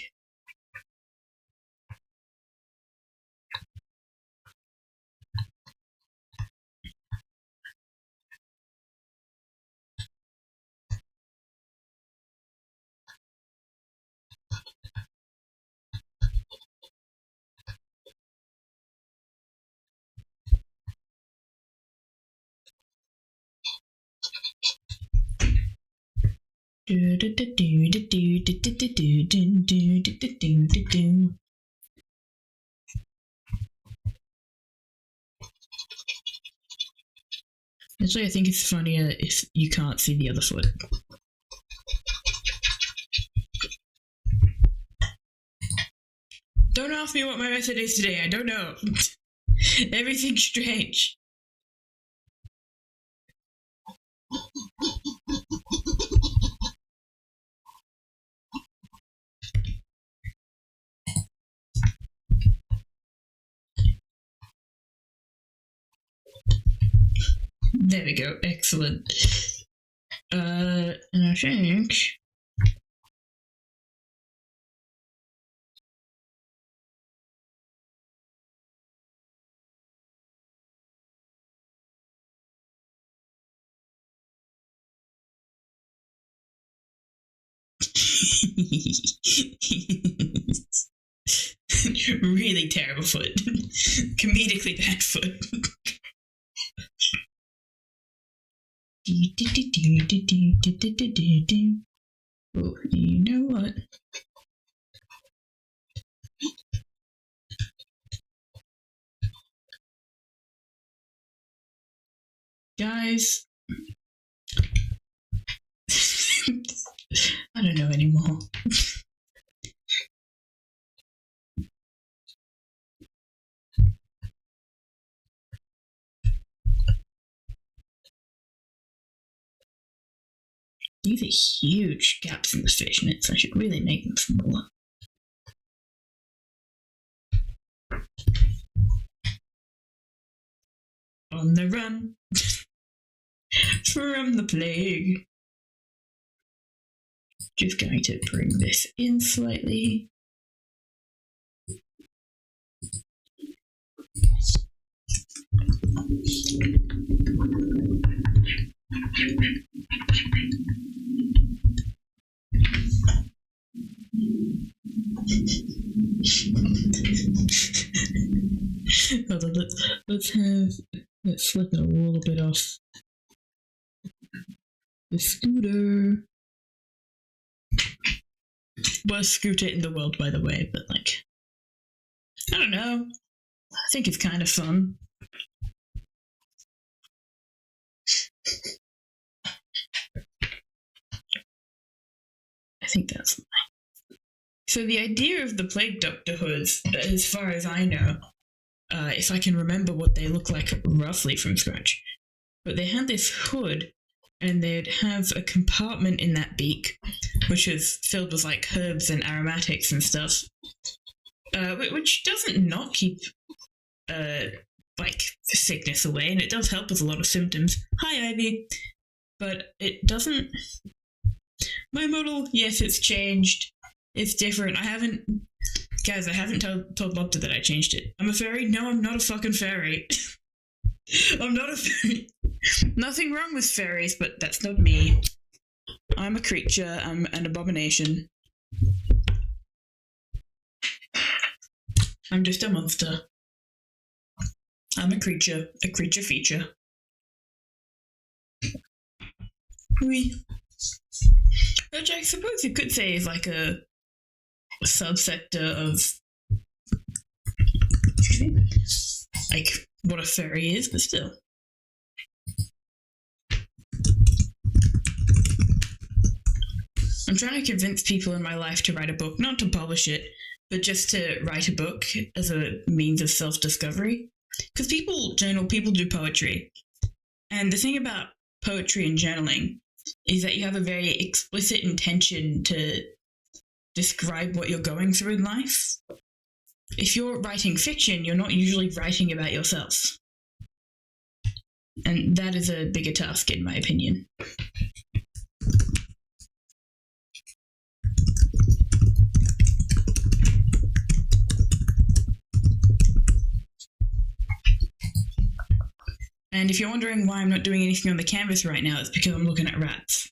Actually, I think it's funnier if you can't see the other foot. Don't ask me what my method is today. I don't know. Everything's strange. There we go. Excellent. And I think really terrible foot. Comedically bad foot. Oh, you know what? Guys, I don't know anymore. These are huge gaps in the fishnets. I should really make them smaller. On the run from the plague. Just going to bring this in slightly. Hold on, let's flip it a little bit off the scooter. Worst scooter in the world, by the way, but like, I don't know. I think it's kind of fun. I think that's fine. So the idea of the Plague Doctor hoods, as far as I know, if I can remember what they look like roughly from scratch, but they had this hood and they'd have a compartment in that beak which is filled with like herbs and aromatics and stuff, which doesn't not keep like sickness away, and it does help with a lot of symptoms. Hi, Ivy. But it doesn't. My model, yes, it's changed. It's different. I haven't told Lobster that I changed it. I'm a fairy? No, I'm not a fucking fairy. I'm not a fairy. Nothing wrong with fairies, but that's not me. I'm a creature. I'm an abomination. I'm just a monster. I'm a creature feature. Oui. Which I suppose you could say is like a subsector of like what a fairy is, but still. I'm trying to convince people in my life to write a book, not to publish it, but just to write a book as a means of self-discovery. Because people journal, people do poetry. And the thing about poetry and journaling is that you have a very explicit intention to describe what you're going through in life. If you're writing fiction, you're not usually writing about yourself. And that is a bigger task, in my opinion. And if you're wondering why I'm not doing anything on the canvas right now, it's because I'm looking at rats.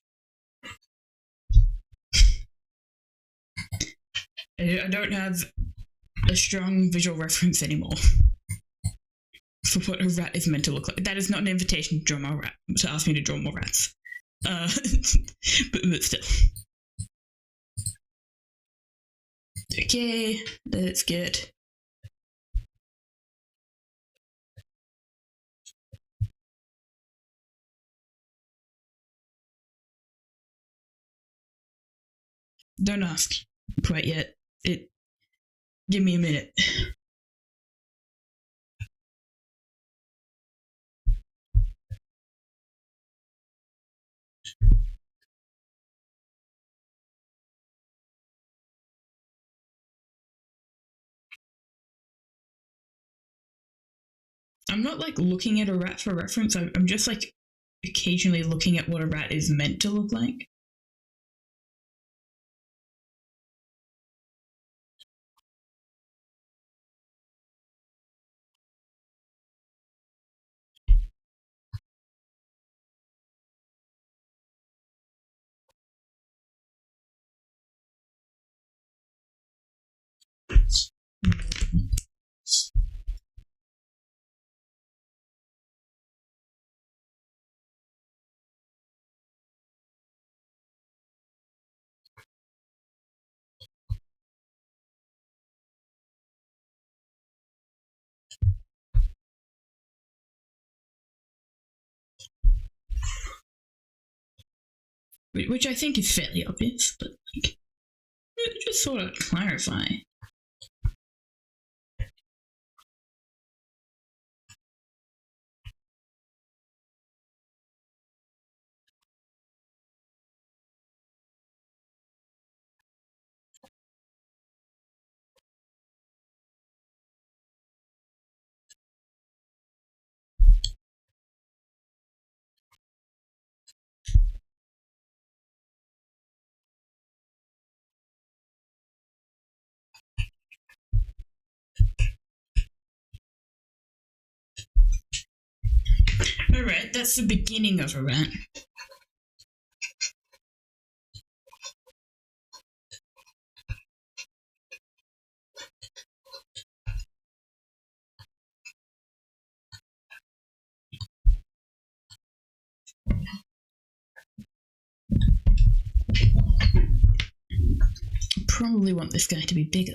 I don't have a strong visual reference anymore for what a rat is meant to look like. That is not an invitation to draw more to ask me to draw more rats. But still. Okay, let's get... Don't ask quite yet. Give me a minute. I'm not like looking at a rat for reference. I'm just like occasionally looking at what a rat is meant to look like. Which I think is fairly obvious, but like, just sort of clarify. Alright, that's the beginning of a rant. Probably want this guy to be bigger.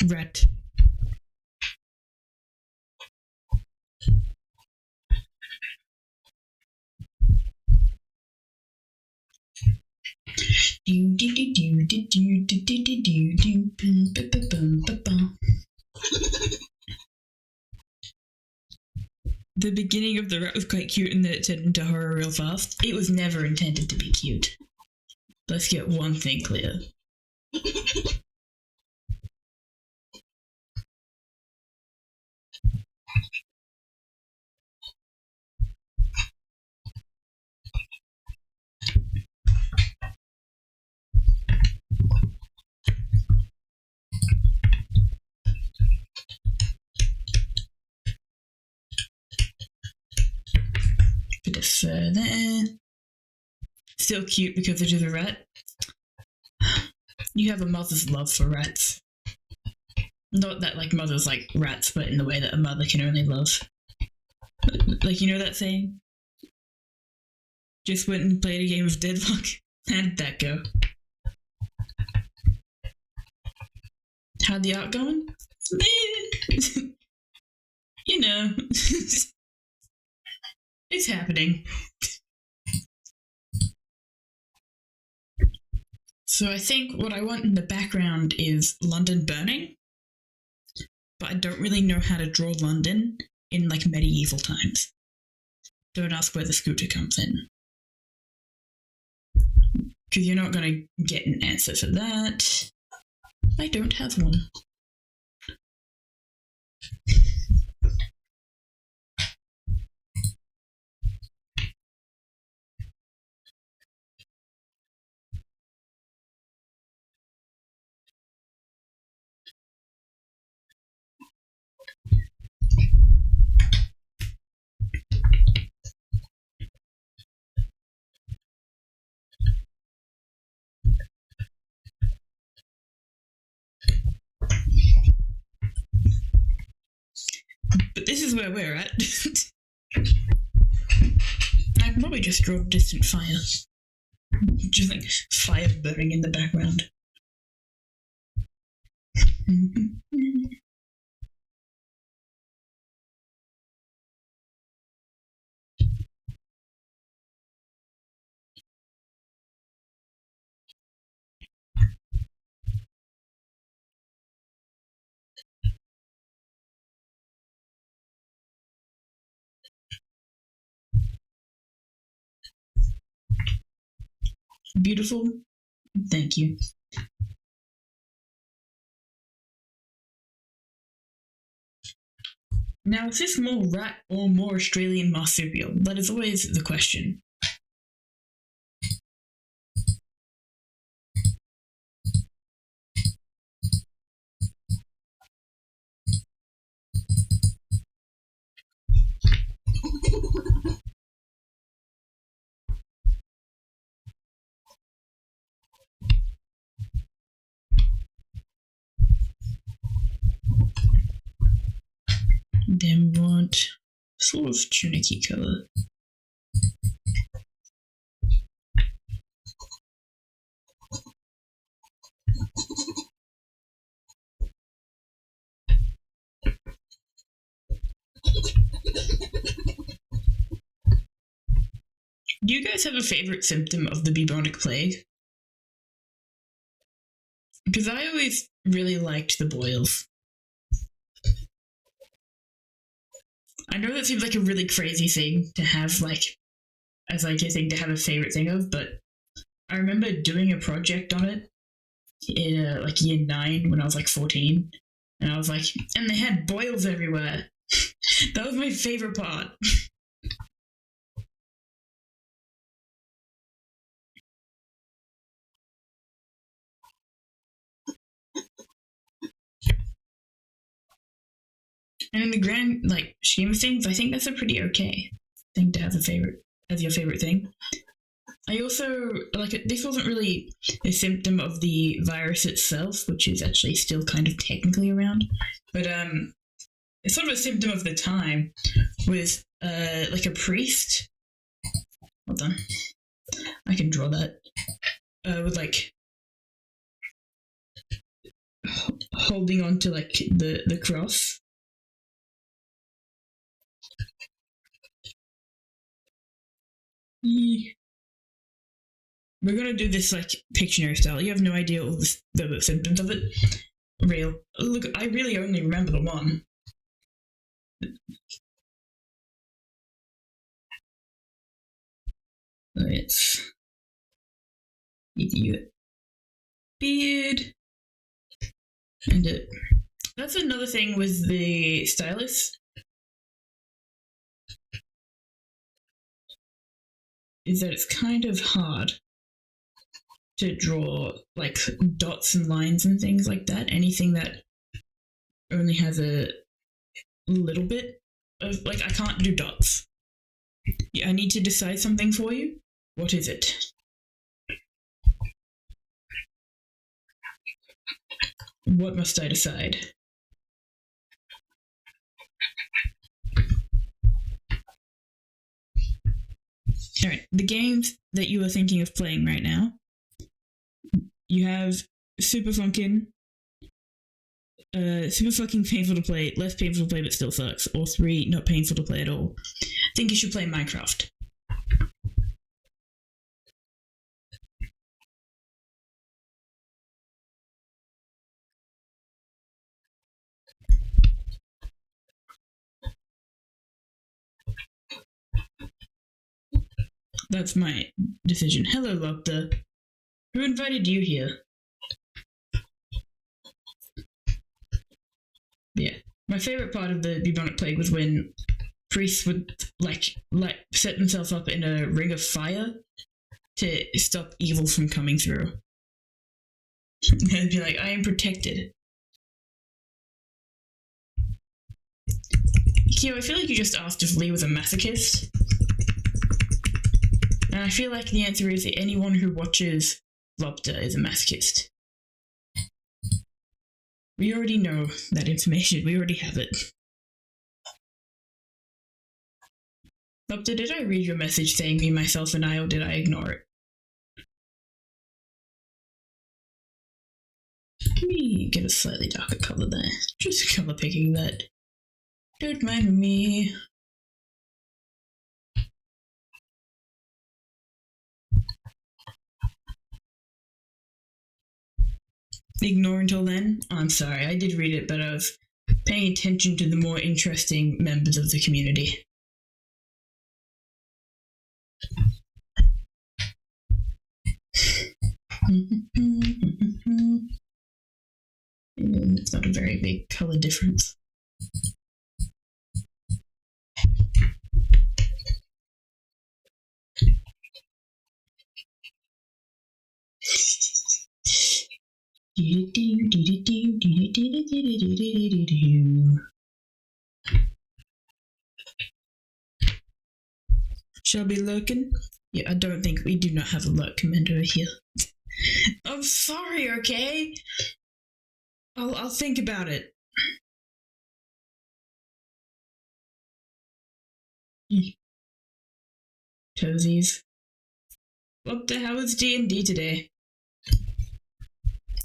Rat. The beginning of the rat was quite cute and then it turned into horror real fast. It was never intended to be cute. Let's get one thing clear. Bit of fur there. Still cute because it is a rat. You have a mother's love for rats. Not that like mothers like rats, but in the way that a mother can only love. Like, you know that saying? Just went and played a game of Deadlock. How did that go? How'd the art going? You know. It's happening. So I think what I want in the background is London burning. But I don't really know how to draw London in like medieval times. Don't ask where the scooter comes in. Because you're not going to get an answer for that. I don't have one. But this is where we're at. I can probably just draw distant fire. Just like fire burning in the background. Beautiful. Thank you. Now, is this more rat or more Australian marsupial? That is always the question. Then we want sort of tunicky color. Do you guys have a favorite symptom of the bubonic plague? Because I always really liked the boils. I know that seems like a really crazy thing to have, like, as like a thing to have a favorite thing of, but I remember doing a project on it in like year 9 when I was like 14, and I was like, and they had boils everywhere. That was my favorite part. And in the grand like scheme of things, I think that's a pretty okay thing to have a favorite as your favorite thing. I also like it. This wasn't really a symptom of the virus itself, which is actually still kind of technically around, but it's sort of a symptom of the time. With like a priest. Hold on, I can draw that. With like holding on to like the cross. We're gonna do this like Pictionary style. You have no idea all the symptoms of it. Real. Look, I really only remember the one. It's you beard and it. That's another thing with the stylus. Is that it's kind of hard to draw like dots and lines and things like that. Anything that only has a little bit of like, I can't do dots. I need to decide something for you. What is it? What must I decide? Alright, the games that you are thinking of playing right now, you have Super Funkin', Super Fucking Painful to Play, Less Painful to Play but Still Sucks, or 3, Not Painful to Play at all. I think you should play Minecraft. That's my decision. Hello, Lopta. Who invited you here? Yeah. My favorite part of the bubonic plague was when priests would like set themselves up in a ring of fire to stop evil from coming through. They'd be like, I am protected. Kyo, I feel like you just asked if Lee was a masochist. And I feel like the answer is anyone who watches Lopta is a masochist. We already know that information. We already have it. Lopta, did I read your message saying me, myself, and I, or did I ignore it? Let me get a slightly darker color there. Just color picking that. Don't mind me. Ignore until then? Oh, I'm sorry, I did read it, but I was paying attention to the more interesting members of the community. It's not a very big color difference. Shall be lurking? Yeah, I don't think we do not have a lurk commander here. I'm sorry, okay? I'll think about it. Toesies. What the hell is D&D today?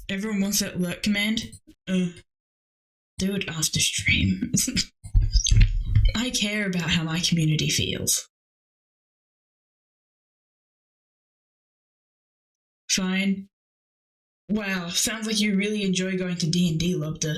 Everyone wants that lurk command? Do it after stream. I care about how my community feels. Fine. Wow, sounds like you really enjoy going to D&D, Lobster.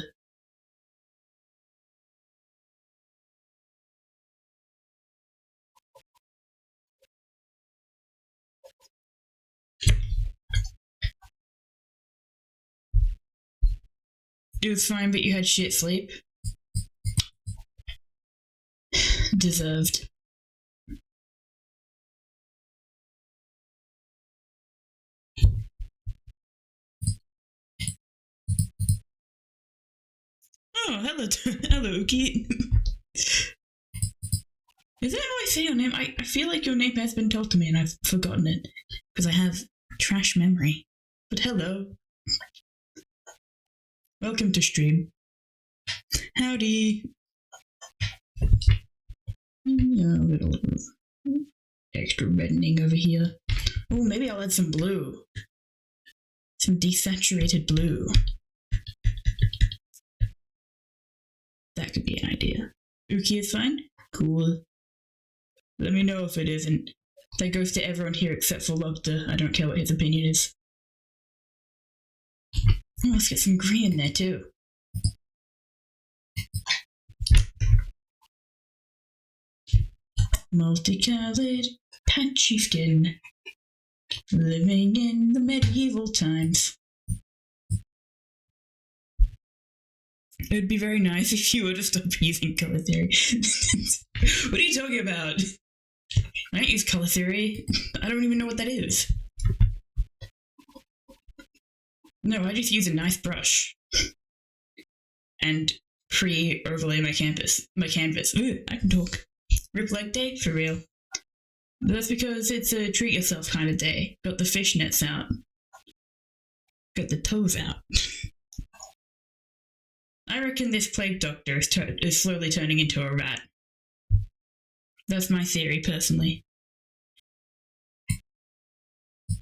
It was fine, but you had shit sleep. Deserved. Oh, hello, hello, Uki. Is that how I say your name? I feel like your name has been told to me and I've forgotten it because I have trash memory. But hello. Welcome to stream. Howdy. Yeah, a little extra reddening over here. Oh, maybe I'll add some blue. Some desaturated blue. That could be an idea. Uki is fine? Cool. Let me know if it isn't. That goes to everyone here except for Lobster. I don't care what his opinion is. Oh, let's get some green in there too. Multicolored, patchy skin. Living in the medieval times. It would be very nice if you were to stop using color theory. What are you talking about? I don't use color theory. I don't even know what that is. No, I just use a nice brush. And pre-overlay my canvas. Ooh, I can talk. Rip leg day? For real. That's because it's a treat yourself kind of day. Got the fishnets out. Got the toes out. I reckon this plague doctor is slowly turning into a rat. That's my theory, personally.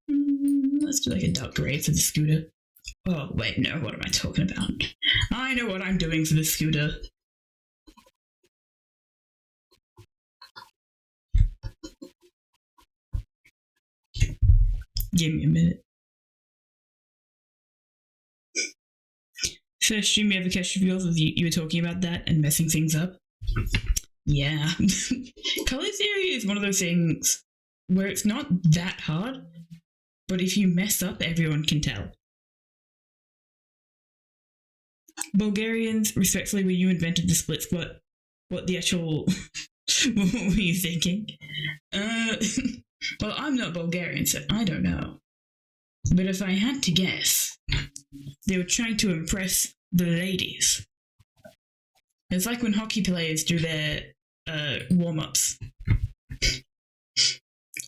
Let's do like a dark gray for the scooter. Oh, wait, no, what am I talking about? I know what I'm doing for the scooter. Give me a minute. First stream you ever catch of yours was you were talking about that and messing things up. Yeah. Color theory is one of those things where it's not that hard, but if you mess up, everyone can tell. Bulgarians, respectfully, when you invented the split split, what the actual... what were you thinking? Well, I'm not Bulgarian, so I don't know. But if I had to guess, they were trying to impress the ladies. It's like when hockey players do their warm-ups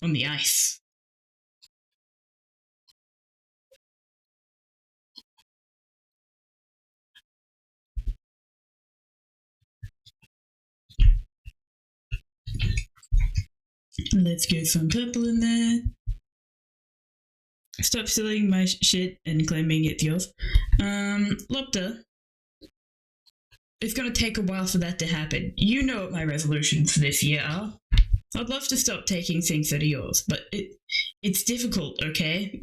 on the ice. Let's get some purple in there. Stop stealing my shit and claiming it's yours. Lopta, it's gonna take a while for that to happen. You know what my resolutions for this year are. I'd love to stop taking things that are yours, but it's difficult, okay?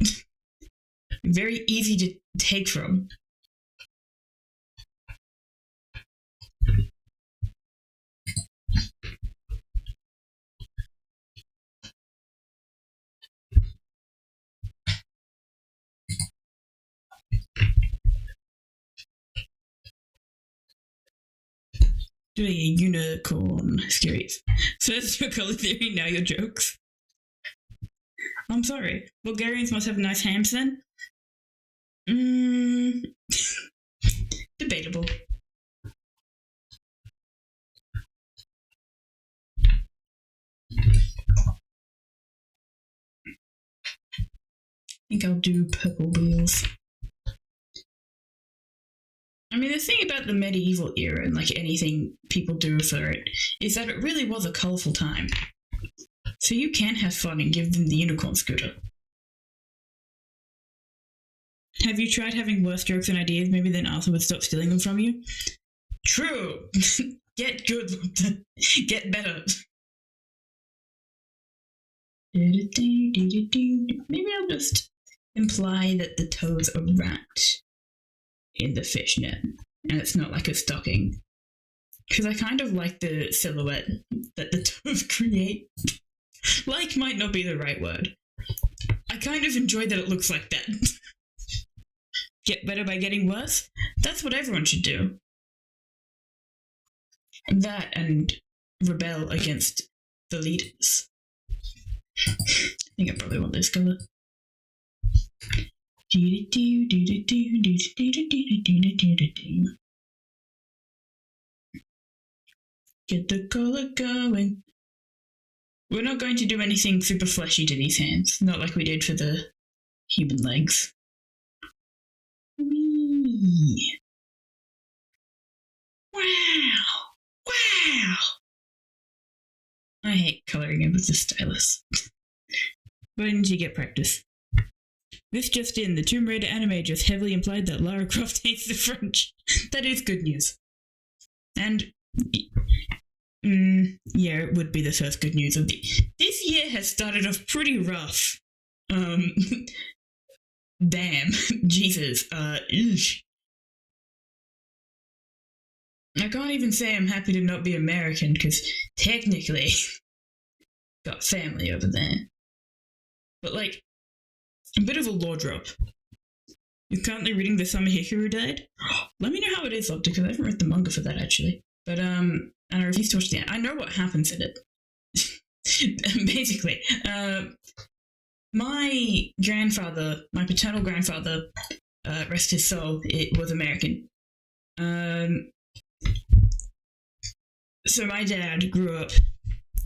Very easy to take from. Doing a unicorn. Scary. First your color theory, now your jokes. I'm sorry. Bulgarians must have nice hams then? Debatable. I think I'll do purple wheels. I mean, the thing about the medieval era and like anything people do for it is that it really was a colourful time. So you can have fun and give them the unicorn scooter. Have you tried having worse jokes and ideas? Maybe then Arthur would stop stealing them from you. True. Get good. Get better. Maybe I'll just imply that the toes are wrapped in the fishnet and it's not like a stocking. Because I kind of like the silhouette that the toes create. Like might not be the right word. I kind of enjoy that it looks like that. Get better by getting worse? That's what everyone should do. That and rebel against the leaders. I think I probably want this colour. Get the colour going. We're not going to do anything super fleshy to these hands, not like we did for the human legs. Whee! Wow! Wow! I hate colouring in with the stylus. But didn't you get practice? This just in, the Tomb Raider anime just heavily implied that Lara Croft hates the French. That is good news. And yeah, it would be the first good news of the... This year has started off pretty rough. Damn. Jesus. Eesh. I can't even say I'm happy to not be American, because technically, got family over there. But like, a bit of a lore drop. You're currently reading The Summer Hikaru Died? Let me know how it is, Doctor, because I haven't read the manga for that, actually. But, and I refuse to watch the... I know what happens in it. Basically, my grandfather, my paternal grandfather, rest his soul, it was American. So my dad grew up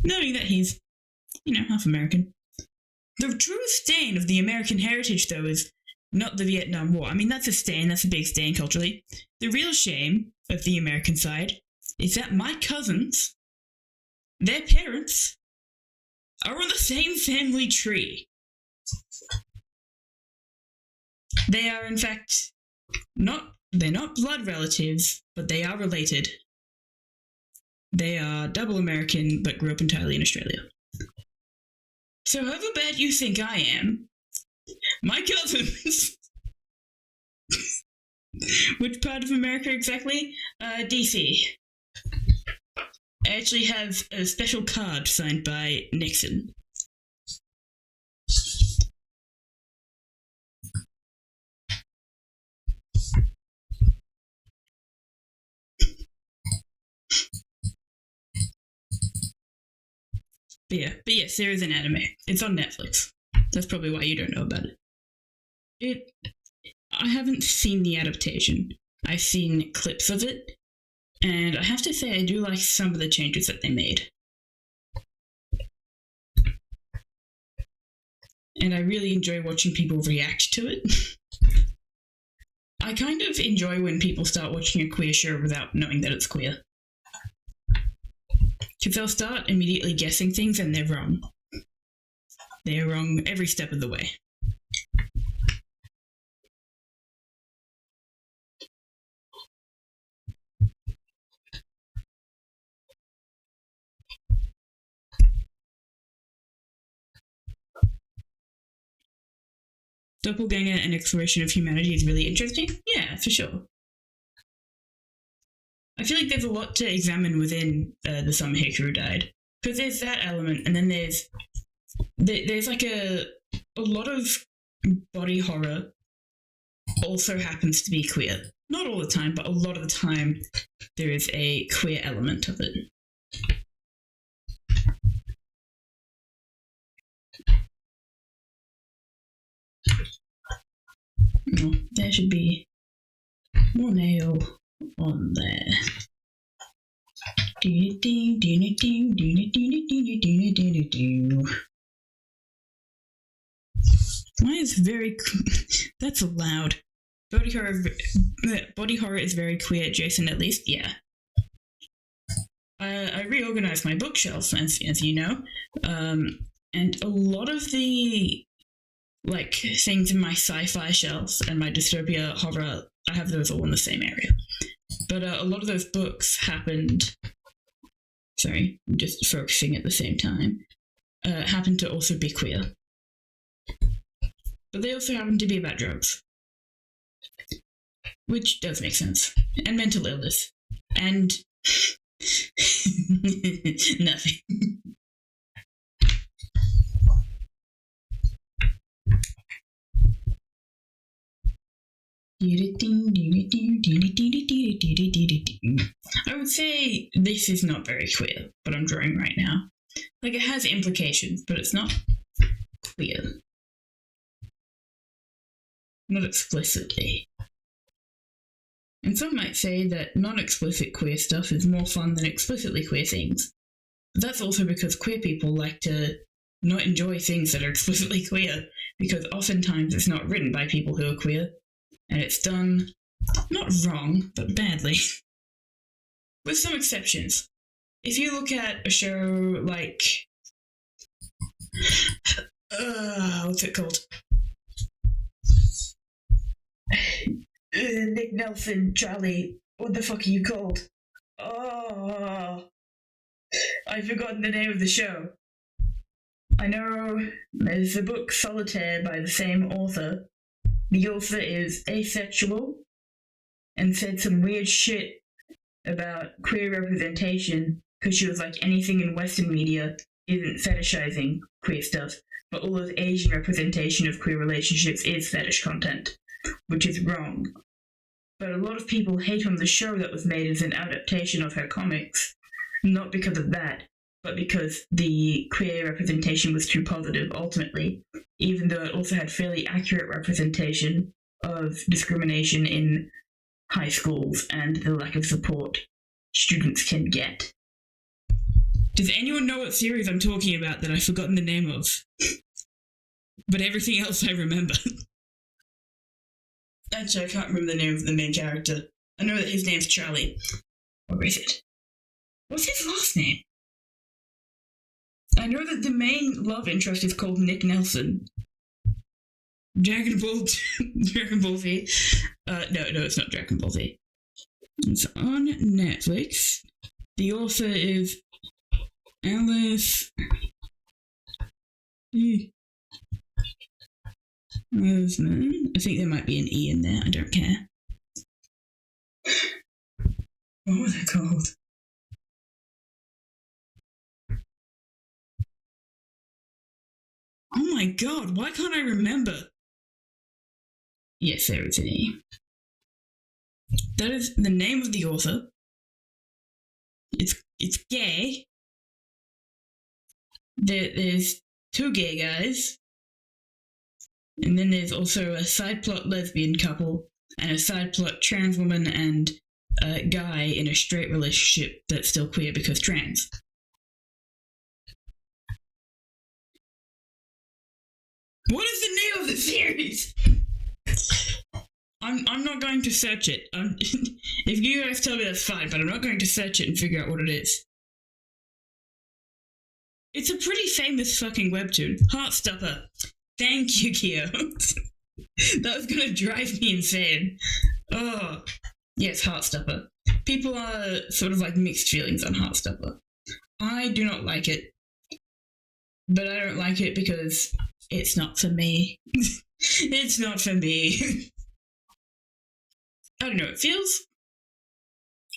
knowing that he's, half American. The true stain of the American heritage, though, is not the Vietnam War. I mean, that's a stain, that's a big stain culturally. The real shame of the American side is that my cousins, their parents, are on the same family tree. They are, in fact, they're not blood relatives, but they are related. They are double American, but grew up entirely in Australia. So however bad you think I am, my cousins... Which part of America exactly? DC. I actually have a special card signed by Nixon. But yes, there is an anime. It's on Netflix. That's probably why you don't know about it. I haven't seen the adaptation. I've seen clips of it, and I have to say I do like some of the changes that they made. And I really enjoy watching people react to it. I kind of enjoy when people start watching a queer show without knowing that it's queer. Because they'll start immediately guessing things and they're wrong. They're wrong every step of the way. Doppelganger and exploration of humanity is really interesting. Yeah, for sure. I feel like there's a lot to examine within The Summer Hikaru Died. Because there's that element, and then there's like a lot of body horror also happens to be queer. Not all the time, but a lot of the time there is a queer element of it. Oh, there should be more nail on there. Mine is very... That's loud. Body horror is very queer adjacent, at least, yeah. I reorganized my bookshelf, as you know, and a lot of the things in my sci-fi shelves and my dystopia horror, I have those all in the same area. But a lot of those books happened... Sorry, I'm just focusing at the same time. Happened to also be queer. but they also happen to be about drugs. Which does make sense. And mental illness. And nothing. I would say this is not very queer, what I'm drawing right now. Like, it has implications, but it's not queer. Not explicitly. And some might say that non-explicit queer stuff is more fun than explicitly queer things. But that's also because queer people like to not enjoy things that are explicitly queer, because oftentimes it's not written by people who are queer, and it's done not wrong, but badly. With some exceptions. If you look at a show like... what's it called? Nick Nelson, Charlie, what the fuck are you called? Oh, I've forgotten the name of the show. I know there's the book Solitaire by the same author. The author is asexual and said some weird shit about queer representation because she was like, anything in Western media isn't fetishizing queer stuff, but all of Asian representation of queer relationships is fetish content, which is wrong. But a lot of people hate on the show that was made as an adaptation of her comics, not because of that, but because the queer representation was too positive ultimately, even though it also had fairly accurate representation of discrimination in high schools and the lack of support students can get. Does anyone know what series I'm talking about that I've forgotten the name of? But everything else I remember. Actually, I can't remember the name of the main character. I know that his name's Charlie. Or is it? What's his last name? I know that the main love interest is called Nick Nelson. Dragon Ball Z. No, it's not Dragon Ball Z. It's on Netflix. The author is Alice Roseman. I think there might be an E in there. I don't care. What was it called? Oh my god, why can't I remember? Yes, there is an E. That is the name of the author. It's gay. There's two gay guys. And then there's also a side plot lesbian couple and a side plot trans woman and a guy in a straight relationship that's still queer because trans. What is the name of the series? I'm not going to search it. If you guys tell me, that's fine, but I'm not going to search it and figure out what it is. It's a pretty famous fucking webtoon. Heartstopper. Thank you, Kyo. That was gonna drive me insane. Oh, yes, Heartstopper. People are sort of like mixed feelings on Heartstopper. I do not like it. But I don't like it because it's not for me. It's not for me. I don't know,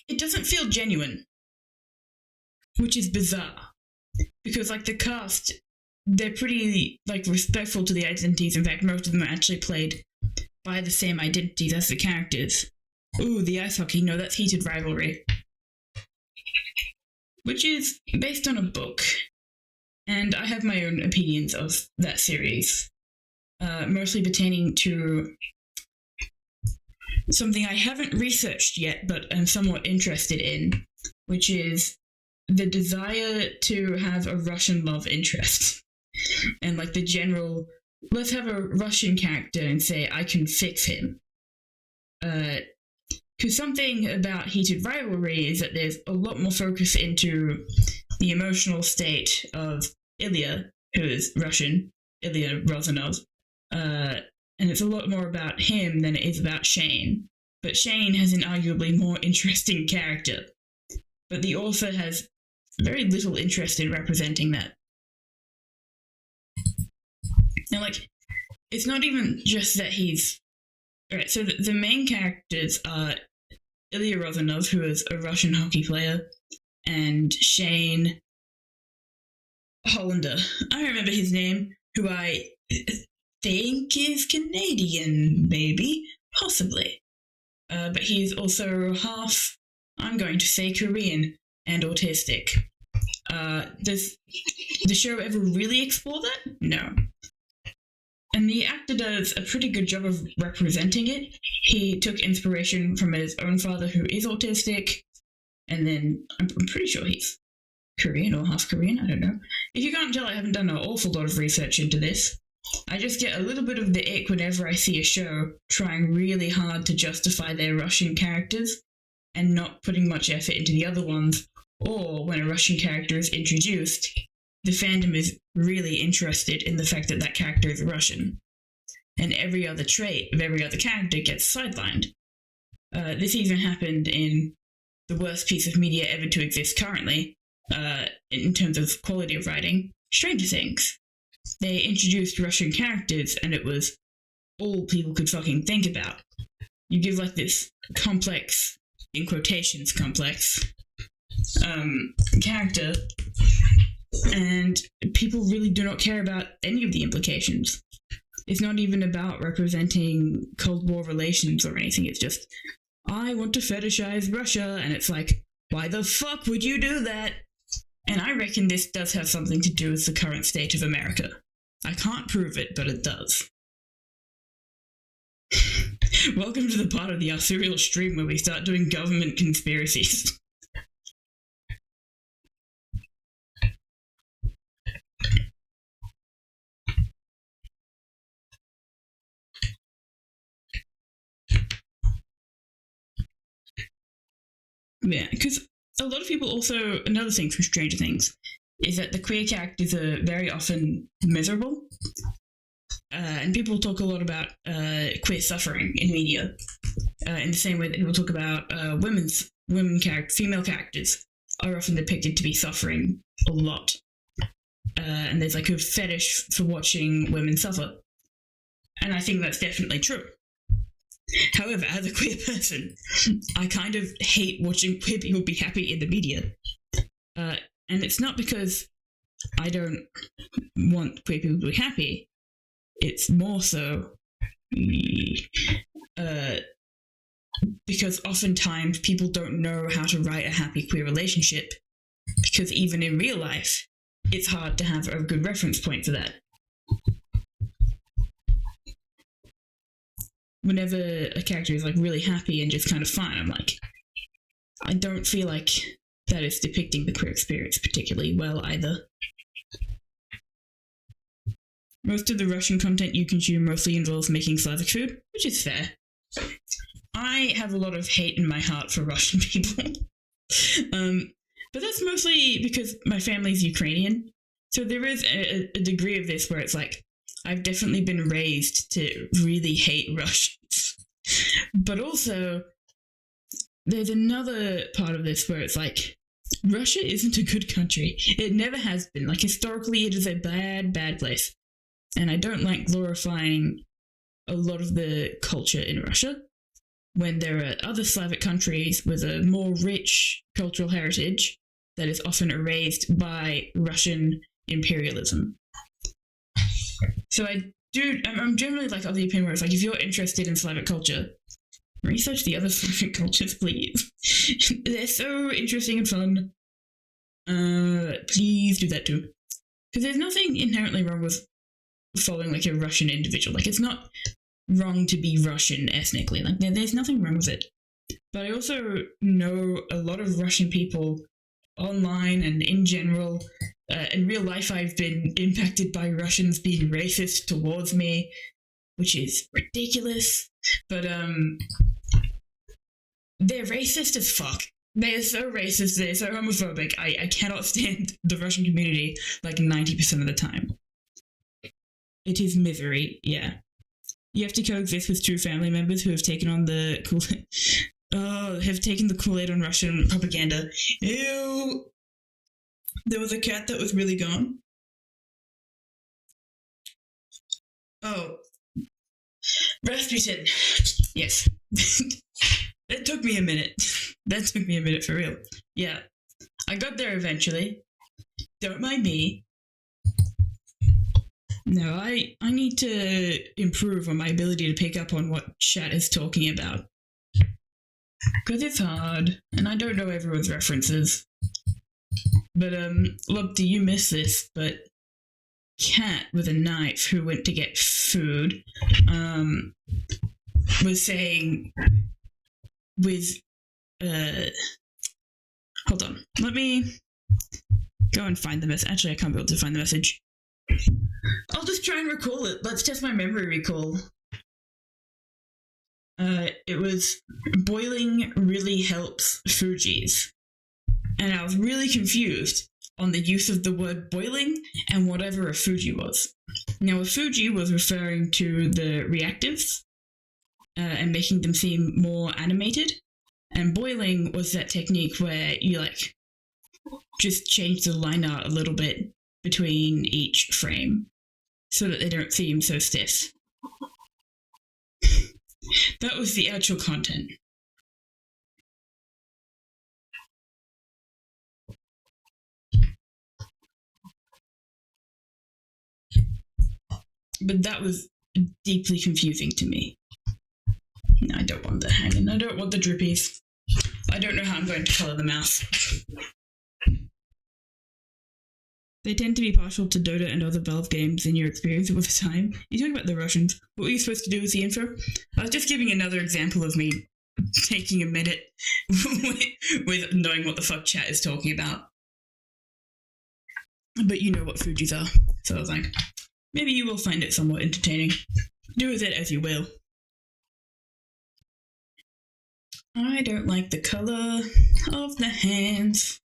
it doesn't feel genuine. Which is bizarre. Because, like, the cast, they're pretty, like, respectful to the identities. In fact, most of them are actually played by the same identities as the characters. Ooh, the ice hockey. No, that's Heated Rivalry. Which is based on a book. And I have my own opinions of that series. Mostly pertaining to something I haven't researched yet, but I'm somewhat interested in, which is the desire to have a Russian love interest. And like the general, let's have a Russian character and say, I can fix him. Because something about Heated Rivalry is that there's a lot more focus into the emotional state of Ilya, who is Russian, Ilya Rozanov. And it's a lot more about him than it is about Shane. But Shane has an arguably more interesting character. But the author has very little interest in representing that. Now, like, it's not even just that he's... Alright, so the main characters are Ilya Rozanov, who is a Russian hockey player, and Shane Hollander. I don't remember his name, who I think is Canadian, maybe? Possibly. But he's also half, I'm going to say, Korean and autistic. Does the show ever really explore that? No. And the actor does a pretty good job of representing it. He took inspiration from his own father, who is autistic, and then I'm pretty sure he's Korean or half Korean, I don't know. If you can't tell, I haven't done an awful lot of research into this. I just get a little bit of the ick whenever I see a show trying really hard to justify their Russian characters and not putting much effort into the other ones, or when a Russian character is introduced, the fandom is really interested in the fact that that character is Russian, and every other trait of every other character gets sidelined. This even happened in the worst piece of media ever to exist currently, in terms of quality of writing, Stranger Things. They introduced Russian characters, and it was all people could fucking think about. You give like this complex, in quotations, complex, character, and people really do not care about any of the implications. It's not even about representing Cold War relations or anything. It's just, I want to fetishize Russia, and it's like, why the fuck would you do that? And I reckon this does have something to do with the current state of America. I can't prove it, but it does. Welcome to the part of the Arthurial stream where we start doing government conspiracies. Yeah, because a lot of people also, another thing from Stranger Things is that the queer characters are very often miserable. And people talk a lot about queer suffering in media, in the same way that people talk about female characters are often depicted to be suffering a lot. And there's like a fetish for watching women suffer. And I think that's definitely true. However, as a queer person, I kind of hate watching queer people be happy in the media. And it's not because I don't want queer people to be happy. It's more so because oftentimes people don't know how to write a happy queer relationship, because even in real life, it's hard to have a good reference point for that. Whenever a character is like really happy and just kind of fun, I'm like, I don't feel like that is depicting the queer experience particularly well either. Most of the Russian content you consume mostly involves making Slavic food, which is fair. I have a lot of hate in my heart for Russian people. But that's mostly because my family's Ukrainian. So there is a degree of this where it's like, I've definitely been raised to really hate Russians. But also, there's another part of this where it's like, Russia isn't a good country. It never has been. Like, historically, it is a bad, bad place. And I don't like glorifying a lot of the culture in Russia when there are other Slavic countries with a more rich cultural heritage that is often erased by Russian imperialism. So I'm generally like of the opinion where it's like, if you're interested in Slavic culture, research the other Slavic cultures, please. They're so interesting and fun. Please do that too. Because there's nothing inherently wrong with following like a Russian individual. Like, it's not wrong to be Russian ethnically. Like, there's nothing wrong with it. But I also know a lot of Russian people online and in general. In real life, I've been impacted by Russians being racist towards me, which is ridiculous. But they're racist as fuck. They are so racist, they're so homophobic. I cannot stand the Russian community like 90% of the time. It is misery, yeah. You have to coexist with true family members who have taken on the Kool-Aid on Russian propaganda. Ew! There was a cat that was really gone. Oh, Rasputin. Yes. That took me a minute. That took me a minute for real. Yeah. I got there eventually. Don't mind me. No, I need to improve on my ability to pick up on what chat is talking about. Because it's hard, and I don't know everyone's references. But, look, do you miss this? But Cat with a knife who went to get food, was saying with, hold on. Let me go and find the message. Actually, I can't be able to find the message. I'll just try and recall it. Let's test my memory recall. It was boiling really helps Fuji's. And I was really confused on the use of the word boiling and whatever a Fuji was. Now, a Fuji was referring to the reactives and making them seem more animated. And boiling was that technique where you, like, just change the line art a little bit between each frame so that they don't seem so stiff. That was the actual content. But that was deeply confusing to me. No, I don't want the hanging. I don't want the drippies. I don't know how I'm going to colour the mouse. They tend to be partial to Dota and other Valve games in your experience over time. You're talking about the Russians. What were you supposed to do with the info? I was just giving another example of me taking a minute with knowing what the fuck chat is talking about. But you know what Fujis are. So I was like, maybe you will find it somewhat entertaining. Do with it as you will. I don't like the colour of the hands.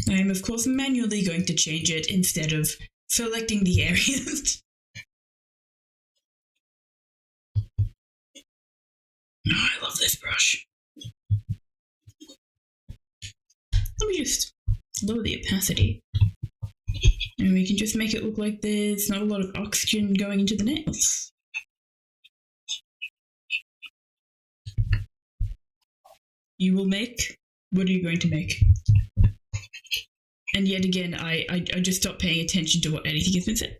I am, of course, manually going to change it instead of selecting the areas. Oh, I love this brush. Let me just lower the opacity. And we can just make it look like there's not a lot of oxygen going into the nails. You will make? What are you going to make? And yet again, I just stopped paying attention to what anything has been said.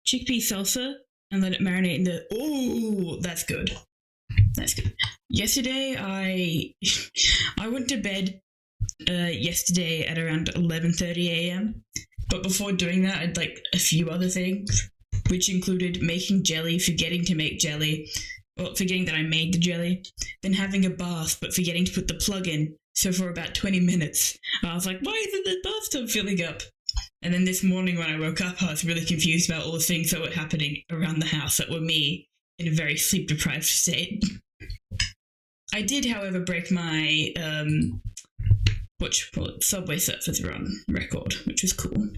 Chickpea salsa and let it marinate in the... Oh, that's good. That's good. Yesterday, I went to bed yesterday at around 11:30 a.m. But before doing that, I'd like a few other things, which included making jelly, forgetting to make jelly, or forgetting that I made the jelly, then having a bath, but forgetting to put the plug in. So for about 20 minutes, I was like, why isn't the bathtub filling up? And then this morning when I woke up, I was really confused about all the things that were happening around the house that were me in a very sleep-deprived state. I did, however, break my, Subway Surfers Run record, which was cool.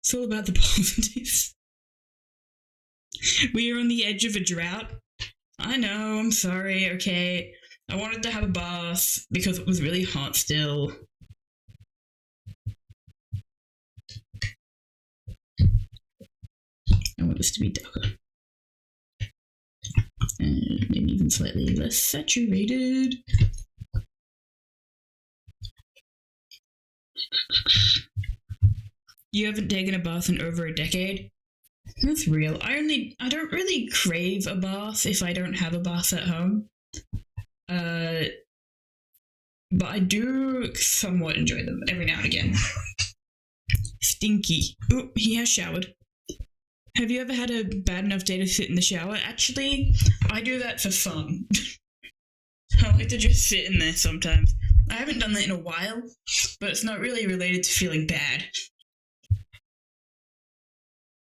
It's all about the positives. We are on the edge of a drought. I know, I'm sorry, okay. I wanted to have a bath because it was really hot still. I want this to be darker. And maybe even slightly less saturated. You haven't taken a bath in over a decade? That's real. I don't really crave a bath if I don't have a bath at home. But I do somewhat enjoy them every now and again. Stinky. Oh, he has showered. Have you ever had a bad enough day to sit in the shower? Actually, I do that for fun. I like to just sit in there sometimes. I haven't done that in a while, but it's not really related to feeling bad.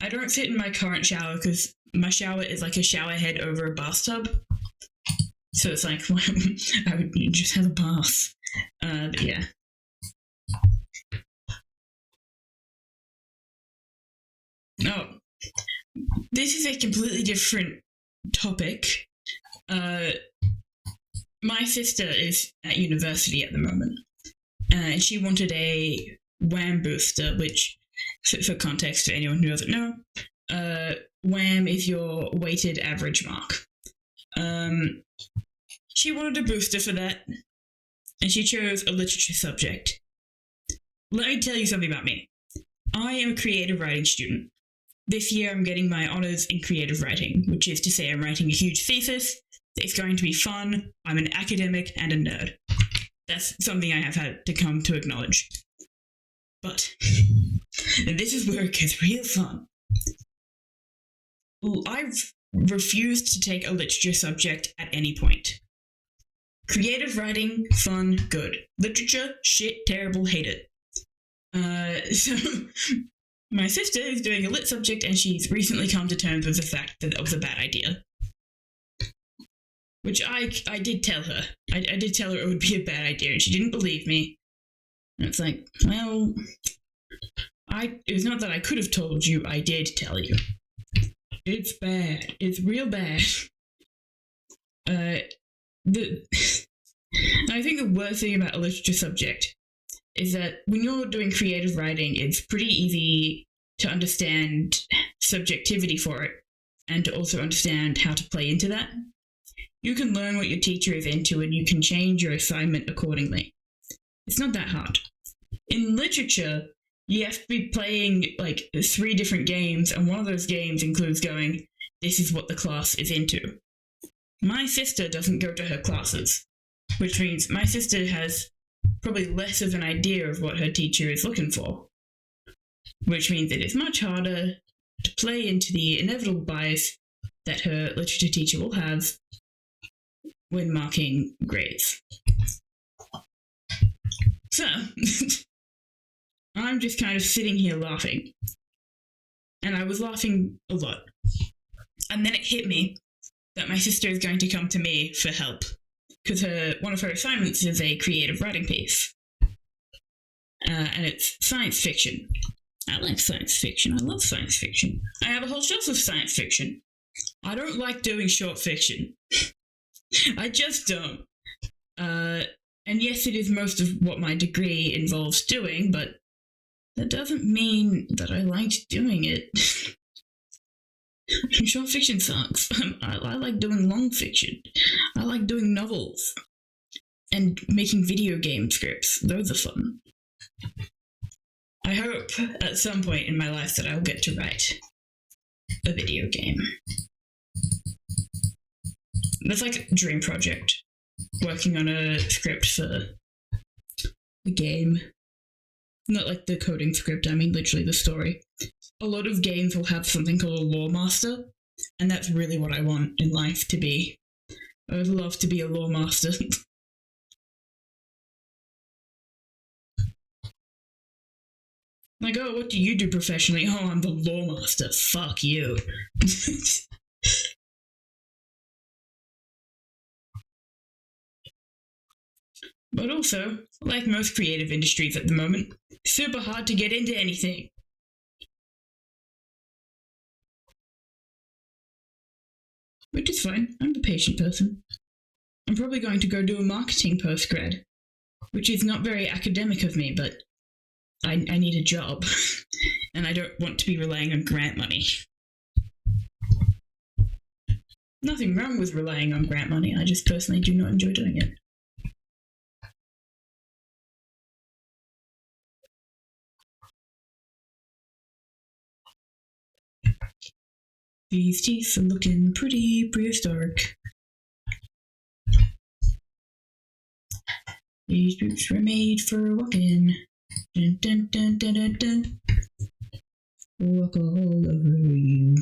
I don't sit in my current shower because my shower is like a shower head over a bathtub. So it's like, I would just have a bath. But yeah. Oh. This is a completely different topic. My sister is at university at the moment. And she wanted a WAM booster, which for context for anyone who doesn't know, WAM is your weighted average mark. She wanted a booster for that, and she chose a literature subject. Let me tell you something about me. I am a creative writing student. This year I'm getting my honours in creative writing, which is to say I'm writing a huge thesis. It's going to be fun. I'm an academic and a nerd. That's something I have had to come to acknowledge. But, and this is where it gets real fun. I've refused to take a literature subject at any point. Creative writing, fun, good. Literature, shit, terrible, hate it. So, my sister is doing a lit subject and she's recently come to terms with the fact that it was a bad idea. Which I did tell her. I did tell her it would be a bad idea and she didn't believe me. And it's like, well, it was not that I could have told you, I did tell you. It's bad. It's real bad. I think the worst thing about a literature subject is that when you're doing creative writing, it's pretty easy to understand subjectivity for it and to also understand how to play into that. You can learn what your teacher is into and you can change your assignment accordingly. It's not that hard. In literature, you have to be playing like 3 different games, and one of those games includes going, this is what the class is into. My sister doesn't go to her classes, which means my sister has probably less of an idea of what her teacher is looking for, which means it is much harder to play into the inevitable bias that her literature teacher will have when marking grades. So, I'm just kind of sitting here laughing. And I was laughing a lot. And then it hit me that my sister is going to come to me for help. Because one of her assignments is a creative writing piece. And it's science fiction. I like science fiction. I love science fiction. I have a whole shelf of science fiction. I don't like doing short fiction. I just don't. And yes, it is most of what my degree involves doing, but that doesn't mean that I liked doing it. Short fiction sucks. I like doing long fiction. I like doing novels. And making video game scripts. Those are fun. I hope at some point in my life that I'll get to write a video game. That's like a dream project. Working on a script for a game. Not like the coding script, I mean literally the story. A lot of games will have something called a lore master, and that's really what I want in life to be. I would love to be a lore master. Like, oh, what do you do professionally? Oh, I'm the lore master. Fuck you. But also, like most creative industries at the moment, super hard to get into anything. Which is fine, I'm a patient person. I'm probably going to go do a marketing postgrad, which is not very academic of me, but I need a job, and I don't want to be relying on grant money. Nothing wrong with relying on grant money, I just personally do not enjoy doing it. These teeth are looking pretty prehistoric. These boots were made for walking. Dun dun dun dun dun dun. Walk all over you.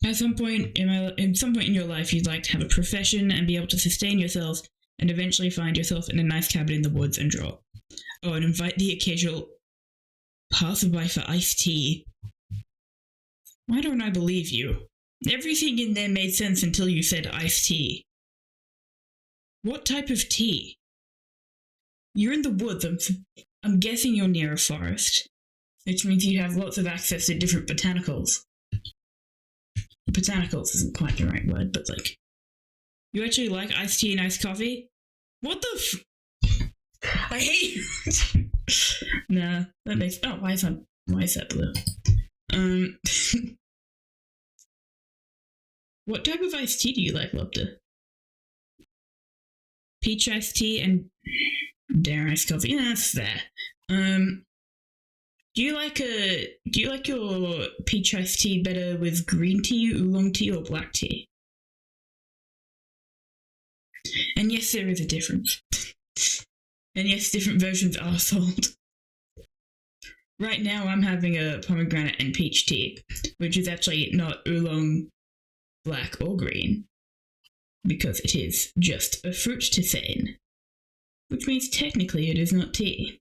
At some point in your life, you'd like to have a profession and be able to sustain yourself, and eventually find yourself in a nice cabin in the woods and draw. Oh, and invite the occasional passerby for iced tea. Why don't I believe you? Everything in there made sense until you said iced tea. What type of tea? You're in the woods. I'm guessing you're near a forest, which means you have lots of access to different botanicals. Botanicals isn't quite the right word, but like, you actually like iced tea and iced coffee? What the I hate you. Nah, that makes. Oh, why is that blue? What type of iced tea do you like, Lobster? Peach iced tea and dare iced coffee. Yeah, that's fair. Do you like your peach iced tea better with green tea, oolong tea, or black tea? And yes, there is a difference. And yes, different versions are sold. Right now, I'm having a pomegranate and peach tea, which is actually not oolong, black, or green, because it is just a fruit tisane, which means technically it is not tea.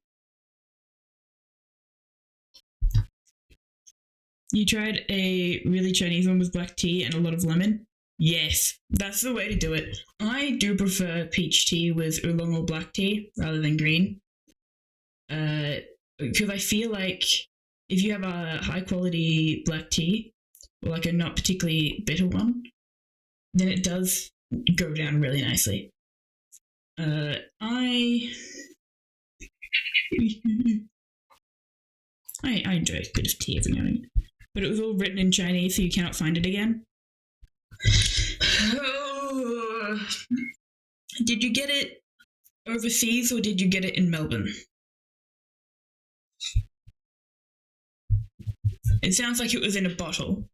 You tried a really Chinese one with black tea and a lot of lemon? Yes, that's the way to do it. I do prefer peach tea with oolong or black tea rather than green. Because I feel like if you have a high quality black tea, or like a not particularly bitter one, then it does go down really nicely. I enjoy a bit of tea every now and then. But it was all written in Chinese, so you cannot find it again. Did you get it overseas or did you get it in Melbourne? It sounds like it was in a bottle.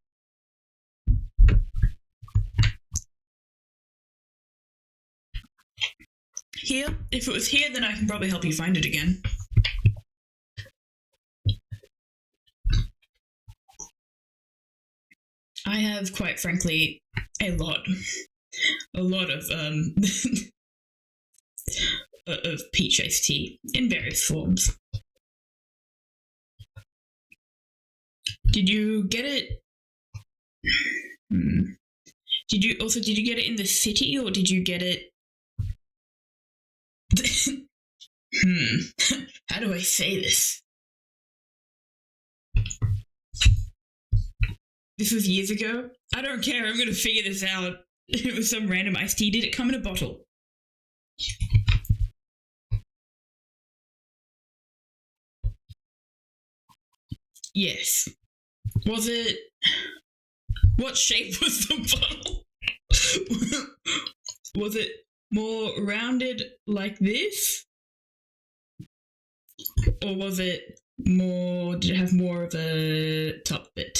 Here? If it was here, then I can probably help you find it again. I have, quite frankly, a lot of of peach iced tea in various forms. Did you get it? Did you get it in the city or did you get it? How do I say this? This was years ago. I don't care. I'm gonna figure this out. It was some random iced tea. Did it come in a bottle? Yes. Was it? What shape was the bottle? Was it more rounded like this? Or was it more? Did it have more of a top bit?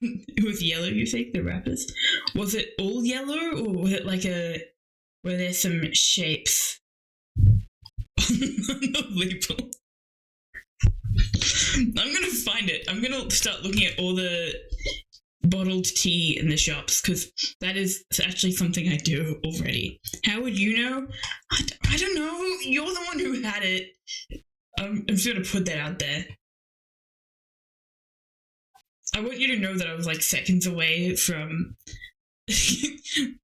It was yellow, you think, the wrappers? Was it all yellow, or was it like were there some shapes on the label? I'm gonna find it. I'm gonna start looking at all the bottled tea in the shops, because that is actually something I do already. How would you know? I don't know. You're the one who had it. I'm just gonna put that out there. I want you to know that I was like seconds away from. You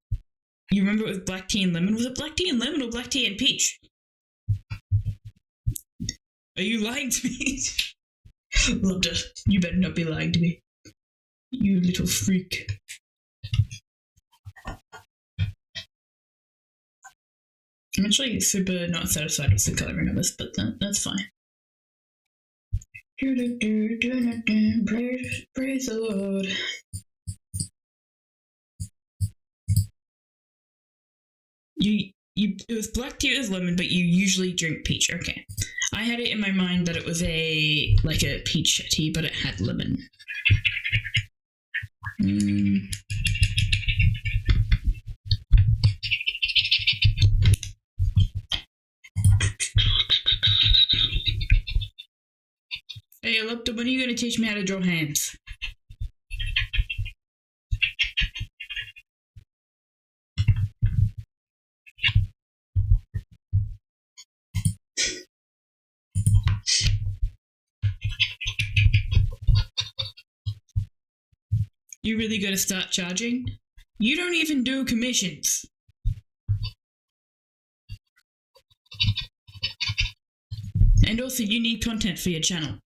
remember it was black tea and lemon? Was it black tea and lemon or black tea and peach? Are you lying to me? Loved it. You better not be lying to me. You little freak. I'm actually super not satisfied with the coloring of this, but that's fine. Praise the Lord. It was black tea with lemon, but you usually drink peach. Okay. I had it in my mind that it was like a peach tea, but it had lemon. Hey, Alupta, when are you going to teach me how to draw hands? You really got to start charging? You don't even do commissions. And also, you need content for your channel.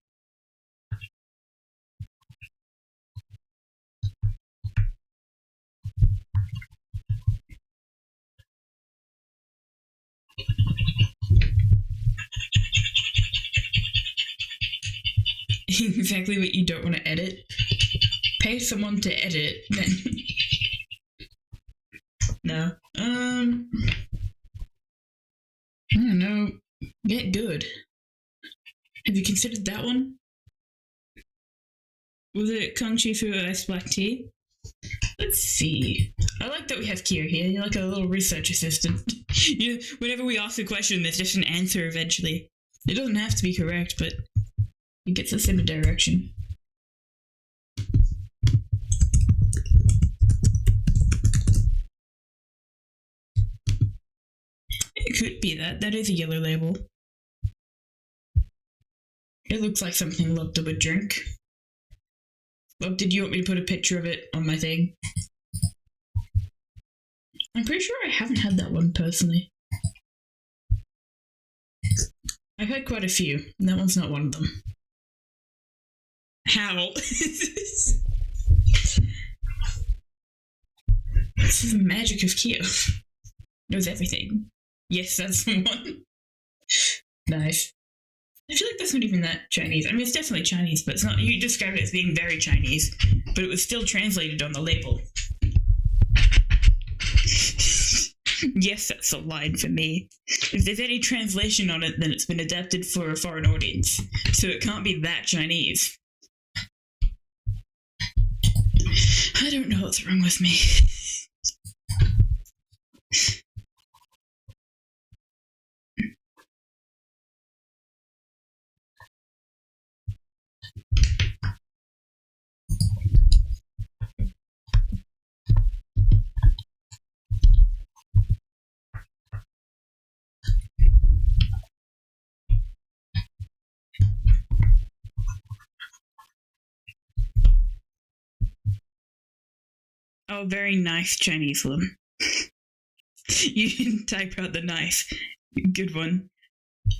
exactly what you don't want to edit. Pay someone to edit, then. No. I don't know. Get good. Have you considered that one? Was it Kung Chi Fu Ice Black Tea? Let's see. I like that we have Kier here. You're like a little research assistant. Whenever we ask a question, there's just an answer eventually. It doesn't have to be correct, but it gets us in a direction. It could be that. That is a yellow label. It looks like something Lobster would drink. Lob, did you want me to put a picture of it on my thing? I'm pretty sure I haven't had that one personally. I've had quite a few, and that one's not one of them. How? This is the magic of Kyo. Knows everything. Yes, that's the one. Nice. I feel like that's not even that Chinese. I mean, it's definitely Chinese, but it's not. You described it as being very Chinese, but it was still translated on the label. Yes, that's a line for me. If there's any translation on it, then it's been adapted for a foreign audience, so it can't be that Chinese. I don't know what's wrong with me. Oh, very nice Chinese one. You didn't type out the nice. Good one.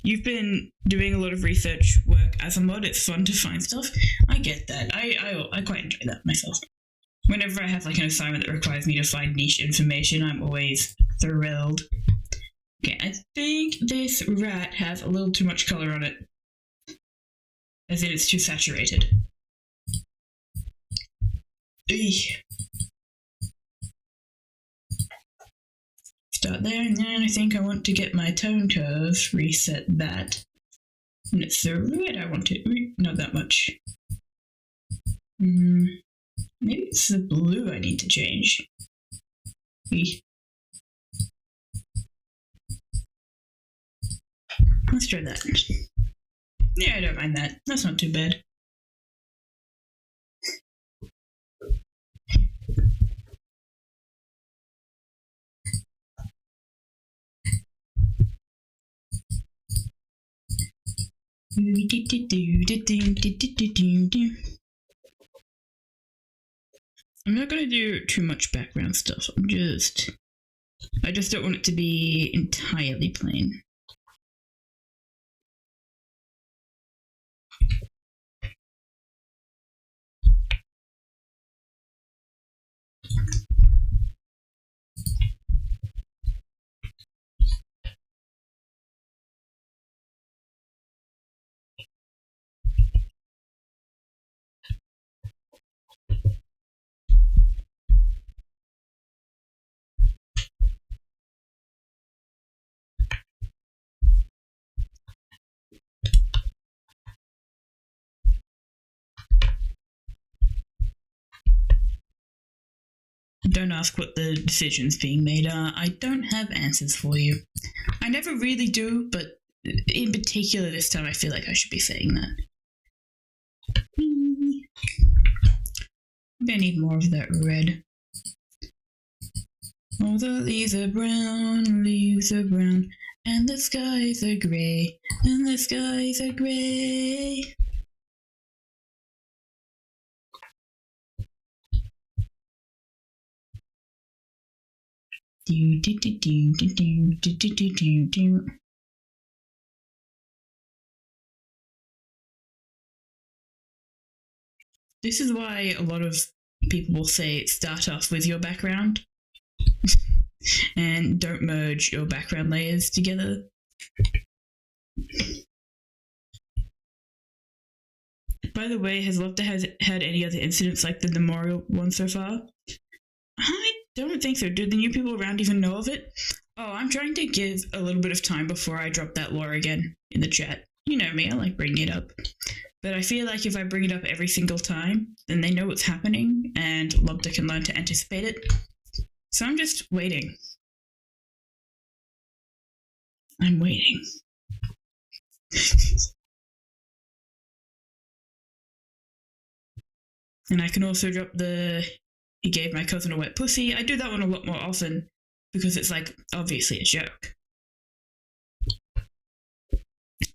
You've been doing a lot of research work as a mod. It's fun to find stuff. I get that. I quite enjoy that myself. Whenever I have like an assignment that requires me to find niche information, I'm always thrilled. Okay, I think this rat has a little too much color on it. As in, it's too saturated. Eey. Start there, and then I think I want to get my tone curve, reset that. And it's the red I want to, not that much. Maybe it's the blue I need to change. Let's try that. Yeah, I don't mind that. That's not too bad. I'm not going to do too much background stuff. I just don't want it to be entirely plain. Don't ask what the decisions being made are. I don't have answers for you. I never really do, but in particular this time I feel like I should be saying that. Maybe I need more of that red. All the leaves are brown, and the skies are grey, and the skies are grey. This is why a lot of people will say start off with your background and don't merge your background layers together. By the way, has Lofter had any other incidents like the memorial one so far? I don't think so. Do the new people around even know of it? Oh, I'm trying to give a little bit of time before I drop that lore again in the chat. You know me, I like bringing it up. But I feel like if I bring it up every single time, then they know what's happening, and Lobster can learn to anticipate it. So I'm just waiting. I'm waiting. And I can also drop the "he gave my cousin a wet pussy." I do that one a lot more often because it's like obviously a joke.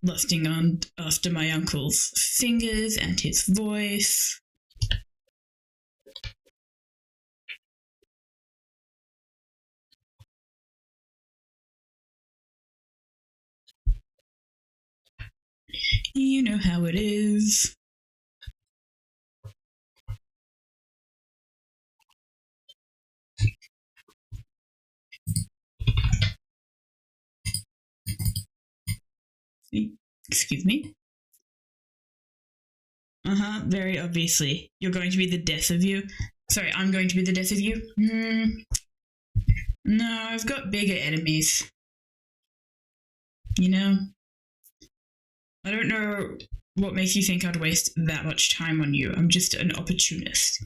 Lusting on after my uncle's fingers and his voice. You know how it is. Excuse me? Very obviously. You're going to be the death of you. Sorry, I'm going to be the death of you? No, I've got bigger enemies. You know? I don't know what makes you think I'd waste that much time on you. I'm just an opportunist.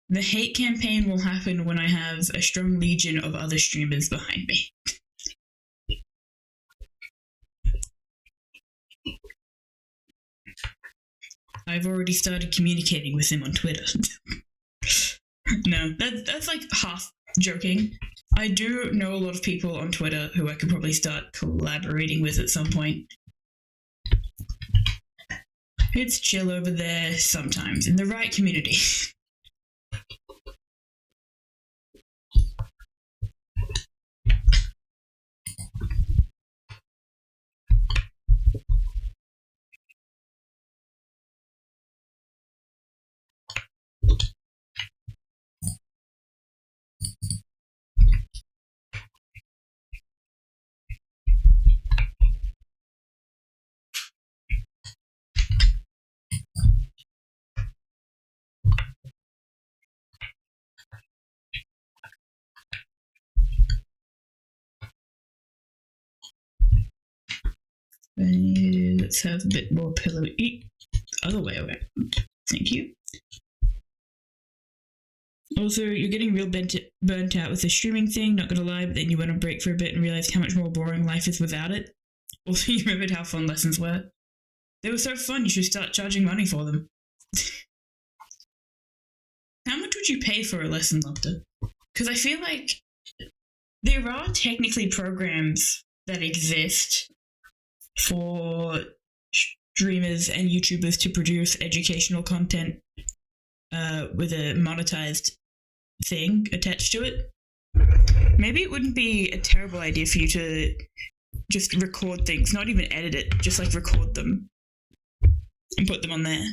The hate campaign will happen when I have a strong legion of other streamers behind me. I've already started communicating with him on Twitter. No, that's like half joking. I do know a lot of people on Twitter who I could probably start collaborating with at some point. It's chill over there sometimes, in the right community. Let's have a bit more pillow. Other way around. Thank you. Also, you're getting real burnt out with the streaming thing, not gonna lie, but then you went on break for a bit and realized how much more boring life is without it. Also, you remembered how fun lessons were. They were so fun, you should start charging money for them. How much would you pay for a lesson, Lobster? Because I feel like there are technically programs that exist for streamers and YouTubers to produce educational content with a monetized thing attached to it. Maybe it wouldn't be a terrible idea for you to just record things, not even edit it, just like record them and put them on there.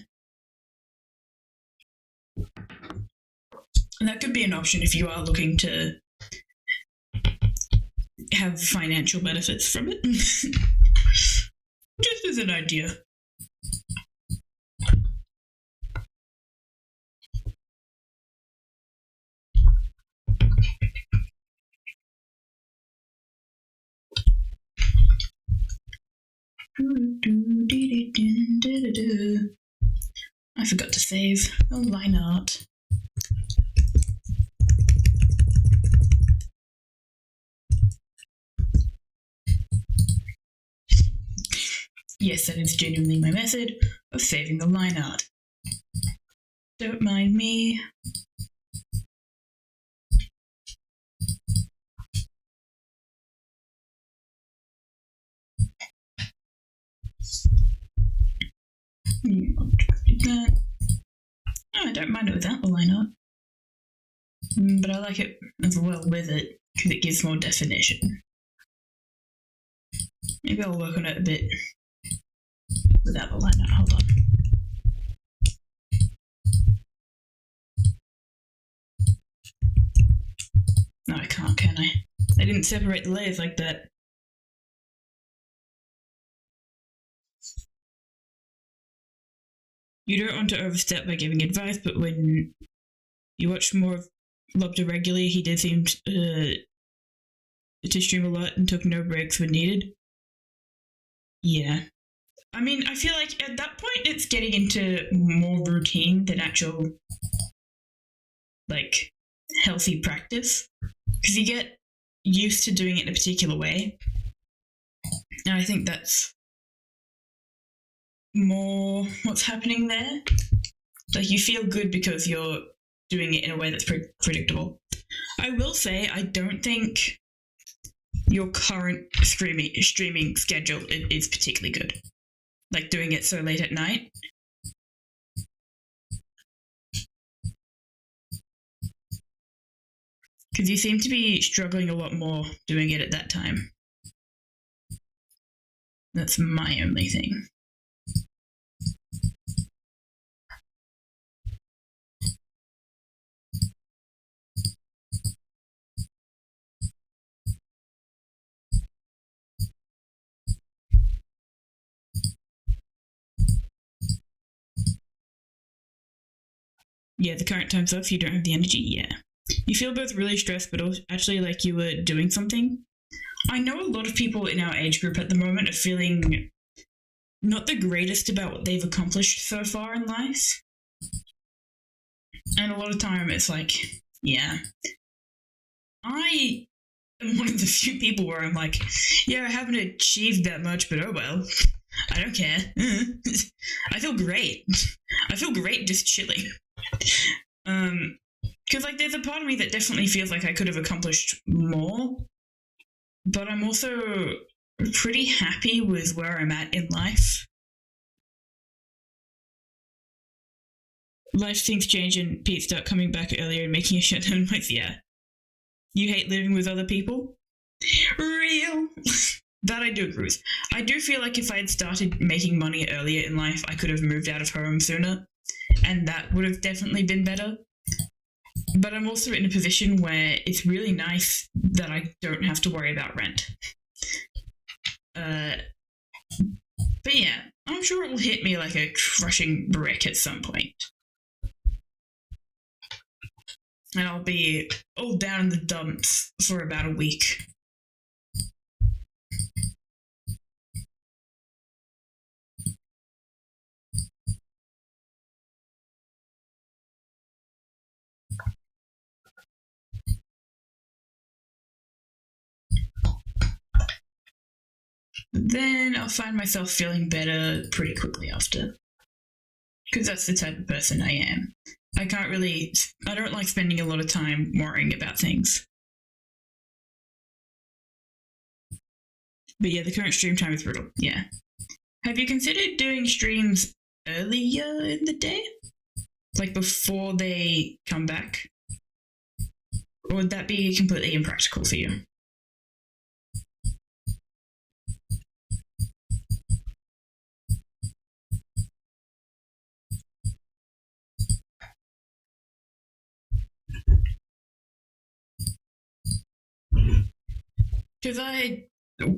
And that could be an option if you are looking to have financial benefits from it. Just as an idea. I forgot to save. Oh, why not? Yes, that is genuinely my method of saving the line art. Don't mind me. That. Oh, I don't mind it without the line art. But I like it as well with it because it gives more definition. Maybe I'll work on it a bit without the line art. Hold on. No, I can't, can I? I didn't separate the layers like that. You don't want to overstep by giving advice, but when you watch more of Lobster regularly, he did seem to stream a lot and took no breaks when needed. Yeah. I mean, I feel like at that point it's getting into more routine than actual, like, healthy practice. Because you get used to doing it in a particular way. And I think that's more what's happening there. Like, you feel good because you're doing it in a way that's predictable. I will say, I don't think your current streaming schedule is particularly good. Like, doing it so late at night. Because you seem to be struggling a lot more doing it at that time. That's my only thing. Yeah, the current time's off, you don't have the energy, yeah. You feel both really stressed, but also actually like you were doing something. I know a lot of people in our age group at the moment are feeling not the greatest about what they've accomplished so far in life. And a lot of time it's like, yeah. I am one of the few people where I'm like, yeah, I haven't achieved that much, but oh well. I don't care. I feel great. I feel great just chilling. Because, like, there's a part of me that definitely feels like I could have accomplished more, but I'm also pretty happy with where I'm at in life. Life things change and Pete start coming back earlier and making a shutdown noise. Yeah. You hate living with other people? Real. That I do agree with. I do feel like if I had started making money earlier in life, I could have moved out of home sooner, and that would have definitely been better. But I'm also in a position where it's really nice that I don't have to worry about rent. But yeah, I'm sure it will hit me like a crushing brick at some point. And I'll be all down in the dumps for about a week. Then I'll find myself feeling better pretty quickly after. Because that's the type of person I am. I don't like spending a lot of time worrying about things. But yeah, the current stream time is brutal. Yeah. Have you considered doing streams earlier in the day? Like before they come back? Or would that be completely impractical for you? Because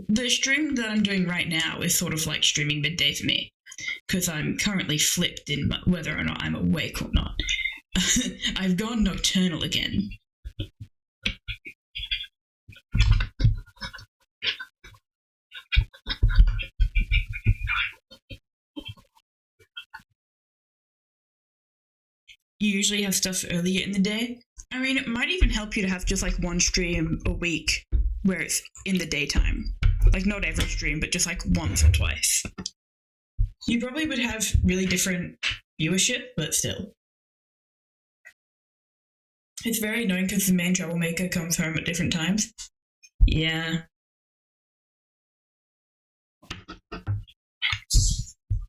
the stream that I'm doing right now is sort of like streaming midday for me. Because I'm currently flipped in whether or not I'm awake or not. I've gone nocturnal again. You usually have stuff earlier in the day. I mean, it might even help you to have just like one stream a week where it's in the daytime. Like, not every stream, but just like once or twice. You probably would have really different viewership, but still. It's very annoying because the main troublemaker comes home at different times. Yeah.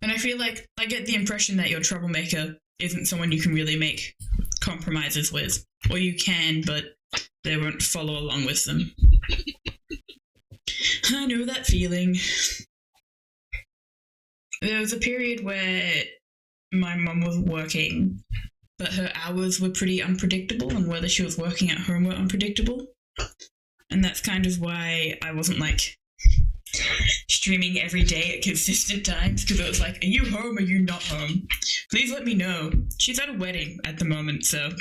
And I feel like I get the impression that your troublemaker isn't someone you can really make compromises with. Or you can, but they won't follow along with them. I know that feeling. There was a period where my mum was working, but her hours were pretty unpredictable, and whether she was working at home were unpredictable. And that's kind of why I wasn't like streaming every day at consistent times because it was like, are you home? Are you not home? Please let me know. She's at a wedding at the moment, so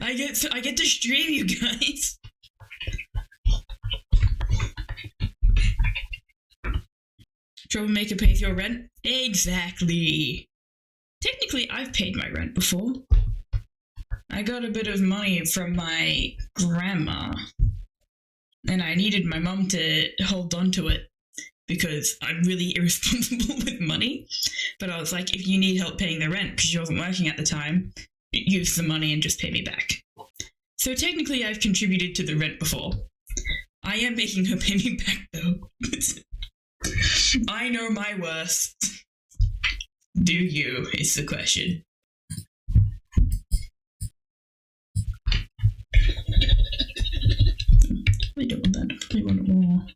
I get to stream, you guys. Troublemaker pays your rent? Exactly. Technically, I've paid my rent before. I got a bit of money from my grandma, and I needed my mum to hold on to it because I'm really irresponsible with money. But I was like, if you need help paying the rent because she wasn't working at the time, use the money and just pay me back. So technically, I've contributed to the rent before. I am making her pay me back, though. I know my worth. Do you, is the question. I don't want that. I probably want it more.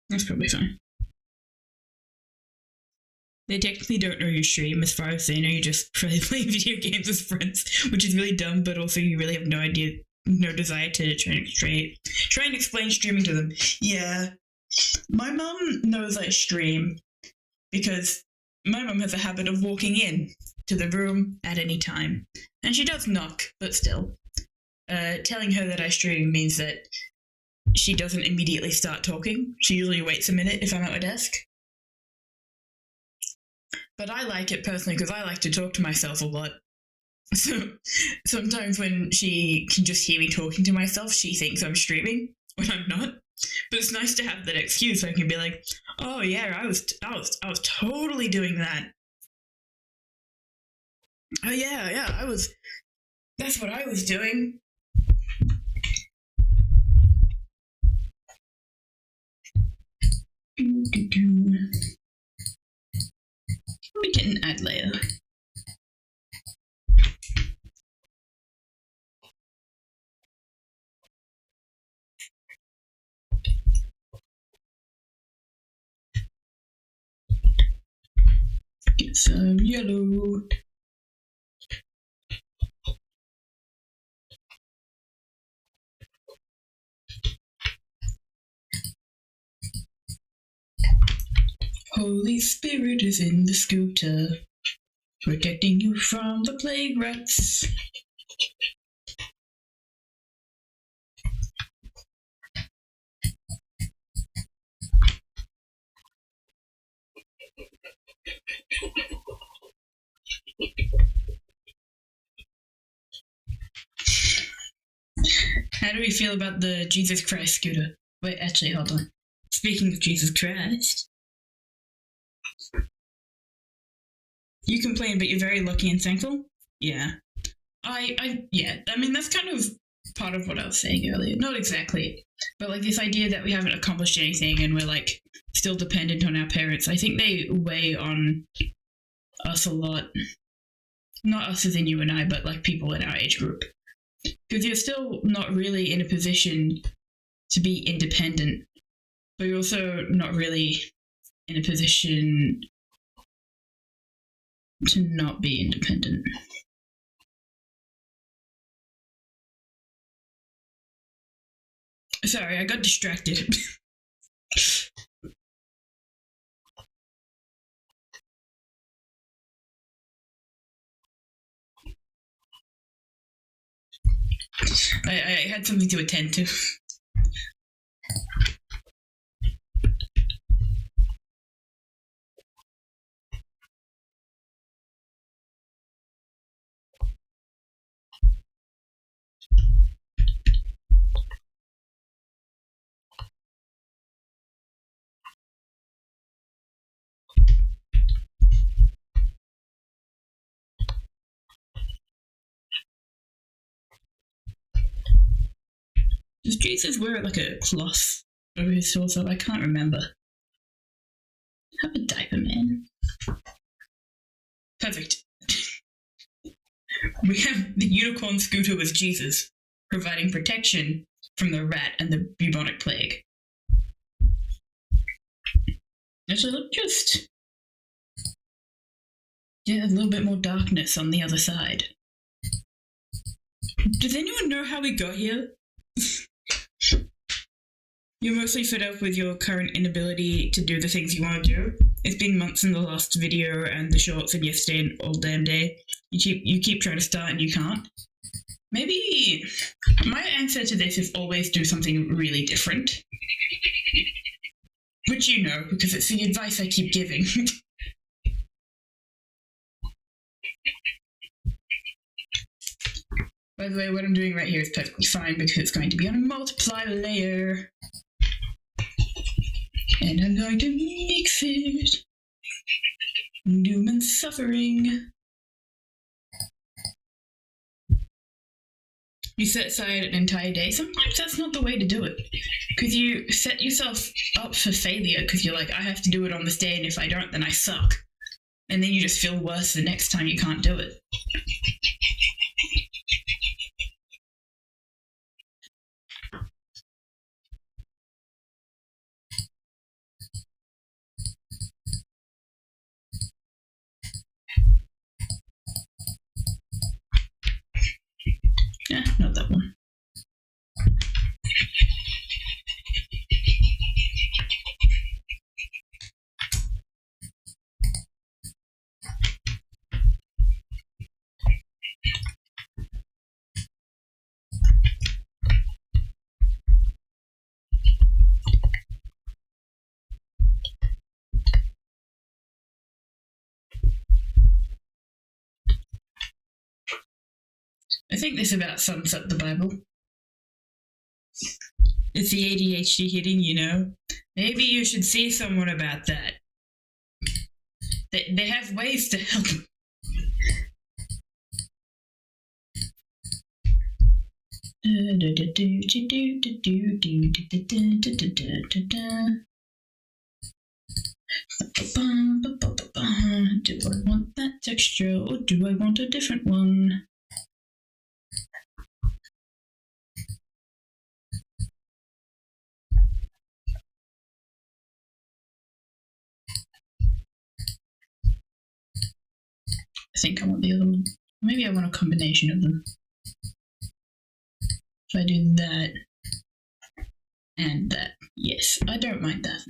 That's probably fine. They technically don't know your stream. As far as they know, you just probably play video games with friends, which is really dumb, but also you really have no idea, no desire to try and explain streaming to them. Yeah. My mum knows I stream because my mum has a habit of walking in to the room at any time. And she does knock, but still. Telling her that I stream means that she doesn't immediately start talking. She usually waits a minute if I'm at my desk. But I like it personally because I like to talk to myself a lot. So sometimes when she can just hear me talking to myself, she thinks I'm streaming when I'm not. But it's nice to have that excuse so I can be like, oh yeah, I was totally doing that. Oh yeah, that's what I was doing. We get an add layer. Get some yellow. Holy Spirit is in the scooter, protecting you from the plague rats. How do we feel about the Jesus Christ scooter? Wait, actually, hold on. Speaking of Jesus Christ, you complain, but you're very lucky and thankful? Yeah. Yeah, I mean, that's kind of part of what I was saying earlier. Not exactly, but like this idea that we haven't accomplished anything and we're like still dependent on our parents. I think they weigh on us a lot. Not us as in you and I, but like people in our age group. Because you're still not really in a position to be independent, but you're also not really in a position to not be independent. Sorry, I got distracted. I had something to attend to. Does Jesus wear like a cloth over his torso. I can't remember. Have a diaper man. Perfect. We have the unicorn scooter with Jesus, providing protection from the rat and the bubonic plague. Actually, look, just a little bit more darkness on the other side. Does anyone know how we got here? You're mostly fed up with your current inability to do the things you want to do. It's been months in the last video and the shorts and yesterday and all damn day. You keep trying to start and you can't. Maybe my answer to this is always do something really different. Which you know, because it's the advice I keep giving. By the way, what I'm doing right here is perfectly fine because it's going to be on a multiply layer. And I'm going to mix it. Doom and suffering. You set aside an entire day. Sometimes that's not the way to do it. Because you set yourself up for failure because you're like, I have to do it on this day, and if I don't, then I suck. And then you just feel worse the next time you can't do it. Not that one. I think this about sums up the Bible. It's the ADHD hitting, you know. Maybe you should see someone about that. They have ways to help. Do I want that texture or do I want a different one? I think I want the other one. Maybe I want a combination of them. If I do that and that. Yes, I don't mind that.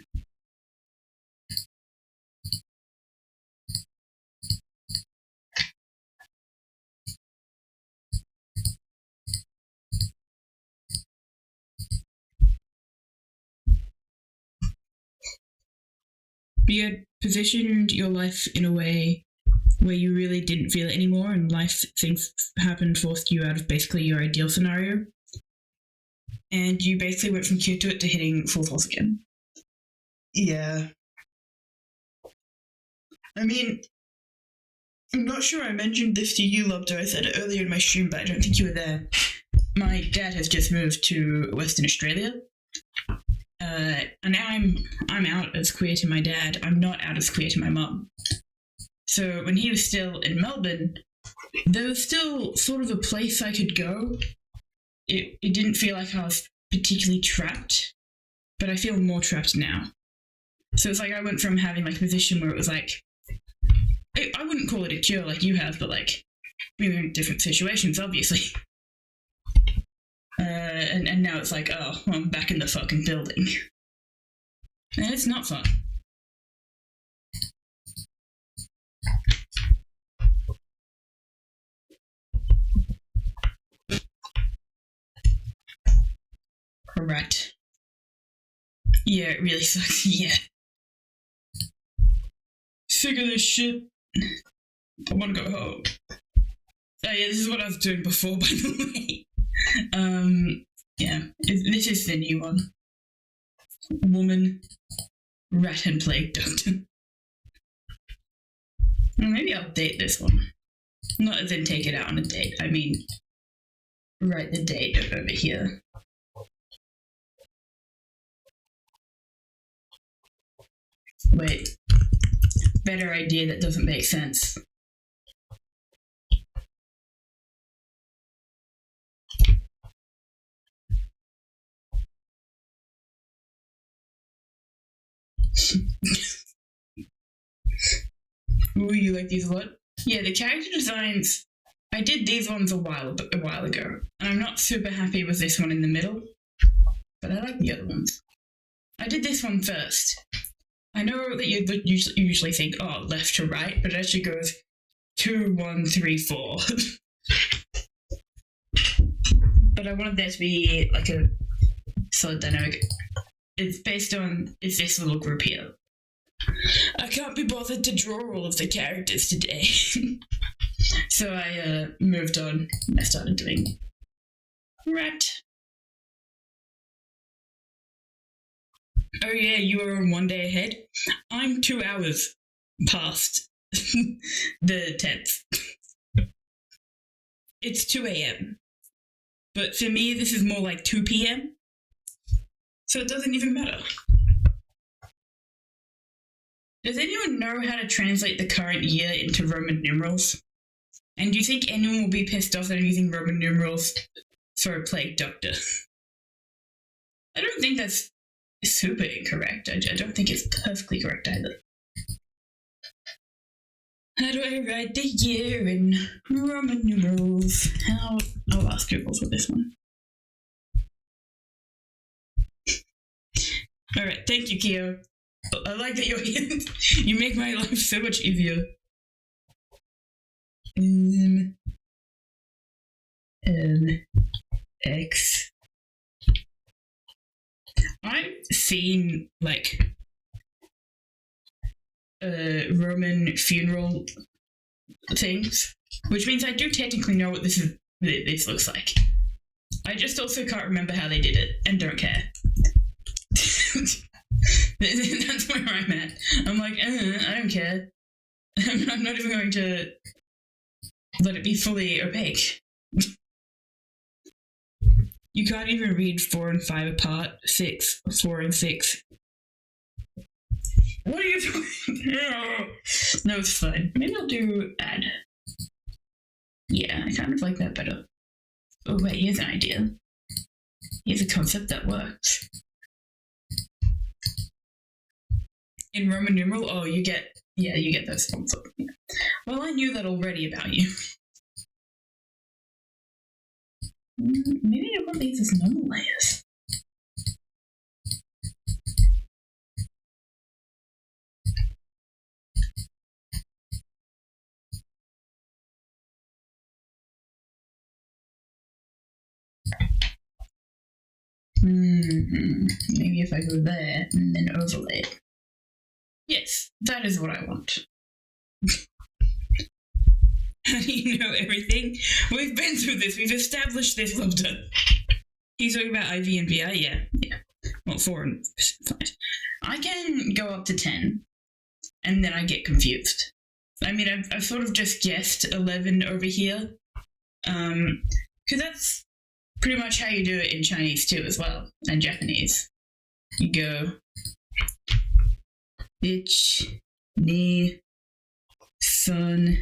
You had positioned your life in a way where you really didn't feel it anymore, and things happened, forced you out of basically your ideal scenario. And you basically went from cute to it to hitting full force again. Yeah. I mean, I'm not sure I mentioned this to you, Lobdo. I said it earlier in my stream, but I don't think you were there. My dad has just moved to Western Australia. And now I'm out as queer to my dad. I'm not out as queer to my mum. So when he was still in Melbourne, there was still sort of a place I could go. It didn't feel like I was particularly trapped, but I feel more trapped now. So it's like I went from having like a position where it was like, I wouldn't call it a cure like you have, but like we were in different situations, obviously. And now it's like, oh, well, I'm back in the fucking building. And it's not fun. Correct. Yeah, it really sucks. Yeah. Sick of this shit. I want to go home. Oh yeah, this is what I was doing before, by the way. Yeah, this is the new one. Woman, rat and plague doctor. Well, maybe I'll date this one. Not as in take it out on a date. I mean, write the date over here. Wait. Better idea that doesn't make sense. Ooh, you like these a lot? Yeah, the character designs. I did these ones a while ago, and I'm not super happy with this one in the middle, but I like the other ones. I did this one first. I know that you usually think, oh, left to right, but it actually goes 2, 1, 3, 4. But I wanted there to be like a solid dynamic. It's based on is this little group here. I can't be bothered to draw all of the characters today. So I moved on and I started doing rat. Oh yeah, you are on 1 day ahead. I'm 2 hours past the 10th. It's 2 a.m. But for me, this is more like 2 p.m. So it doesn't even matter. Does anyone know how to translate the current year into Roman numerals? And do you think anyone will be pissed off that I'm using Roman numerals for a plague doctor? I don't think that's super incorrect. I don't think it's perfectly correct either. How do I write the year in Roman numerals? I'll ask Google for this one. Alright, thank you, Keo. I like that you're here. You make my life so much easier. X. I've seen like Roman funeral things, which means I do technically know what this looks like. I just also can't remember how they did it and don't care. That's where I'm at. I'm like, I don't care. I'm not even going to let it be fully opaque. You can't even read 4 and 5 apart. 6, 4 and 6. What are you doing? No, it's fine. Maybe I'll do add. Yeah, I kind of like that better. Oh wait, here's an idea. Here's a concept that works. In Roman numeral, oh, you get those things. Yeah. Well, I knew that already about you. Maybe I want these as normal layers. Maybe if I go there and then overlay it. Yes, that is what I want. How do you know everything? We've been through this. We've established this. Well done. He's talking about IV and VI? Yeah. Well, 4 and 5. I can go up to 10, and then I get confused. I mean, I've sort of just guessed 11 over here, because that's pretty much how you do it in Chinese too as well, and Japanese. You go ich, ni, sun,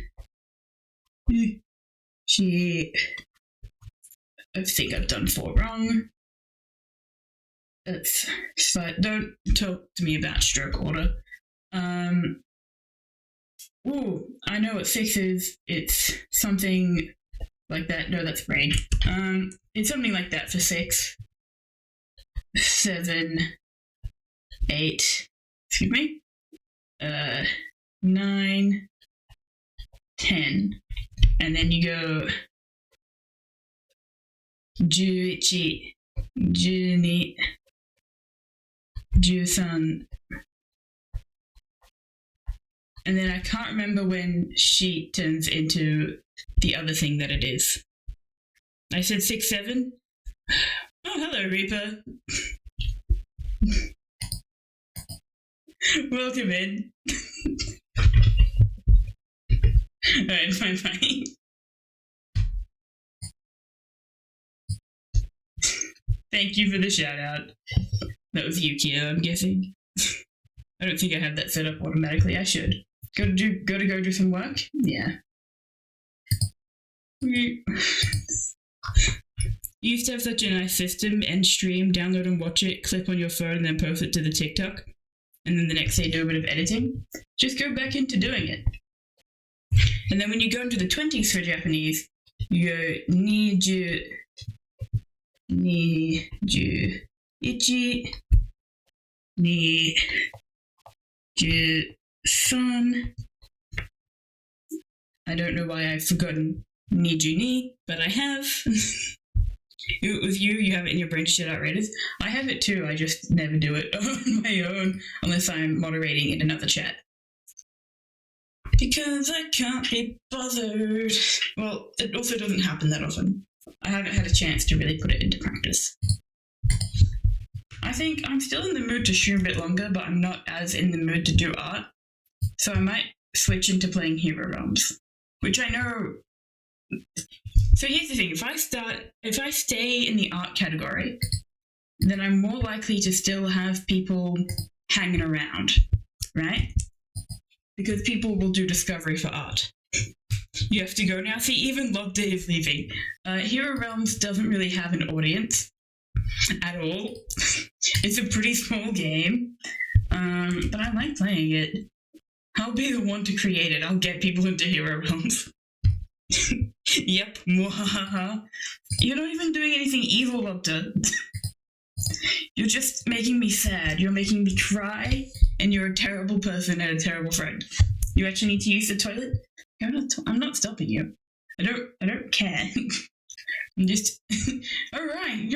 she. I think I've done 4 wrong. That's fine. Don't talk to me about stroke order. Ooh, I know what 6 is. It's something like that. No, that's brain. It's something like that for 6. 7, 8. Excuse me. 9, 10, and then you go 11, 12, 13, and then I can't remember when she turns into the other thing that it is. I said 6, 7. Oh, hello, Reaper. Welcome in. Alright, fine. Thank you for the shout out. That was Yukio, I'm guessing. I don't think I have that set up automatically. I should. Go do some work? Yeah. You used to have such a nice system, end stream, download and watch it, clip on your phone, and then post it to the TikTok. And then the next day do a bit of editing. Just go back into doing it. And then when you go into the 20s for Japanese, you go niju, ichi, san. I don't know why I've forgotten niju ni, but I have. It was you have it in your brain to shit outrageous. I have it too, I just never do it on my own unless I'm moderating in another chat. Because I can't be bothered. Well, it also doesn't happen that often. I haven't had a chance to really put it into practice. I think I'm still in the mood to stream a bit longer, but I'm not as in the mood to do art. So I might switch into playing Hero Realms, which I know. So here's the thing, if I stay in the art category, then I'm more likely to still have people hanging around, right? Because people will do discovery for art. You have to go now. See, even Lobda is leaving. Hero Realms doesn't really have an audience at all. It's a pretty small game, but I like playing it. I'll be the one to create it. I'll get people into Hero Realms. Yep, mwahaha. You're not even doing anything evil, Lobda. You're just making me sad. You're making me cry, and you're a terrible person and a terrible friend. You actually need to use the toilet? I'm not stopping you. I don't care. I'm just all right.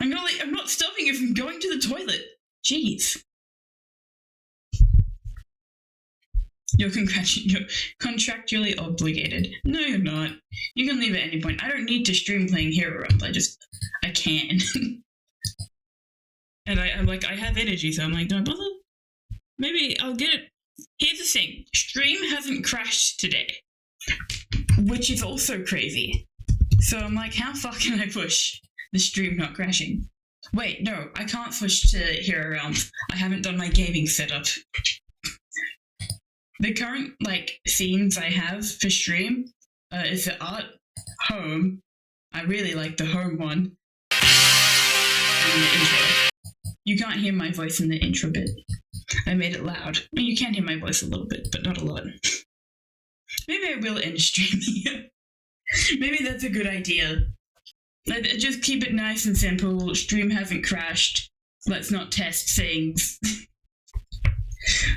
I'm not stopping you from going to the toilet. Jeez. You're contractually obligated. No, you're not. You can leave at any point. I don't need to stream playing Hero Realms. I can. And I'm like, I have energy, so I'm like, don't bother. Maybe I'll get it. Here's the thing. Stream hasn't crashed today, which is also crazy. So I'm like, how far can I push the stream not crashing? Wait, no, I can't push to Hero Realms. I haven't done my gaming setup. The current, scenes I have for stream is the art, home. I really like the home one. And the intro. You can't hear my voice in the intro bit. I made it loud. I mean, you can hear my voice a little bit, but not a lot. Maybe I will end stream here. Maybe that's a good idea. Just keep it nice and simple. Stream hasn't crashed. Let's not test things.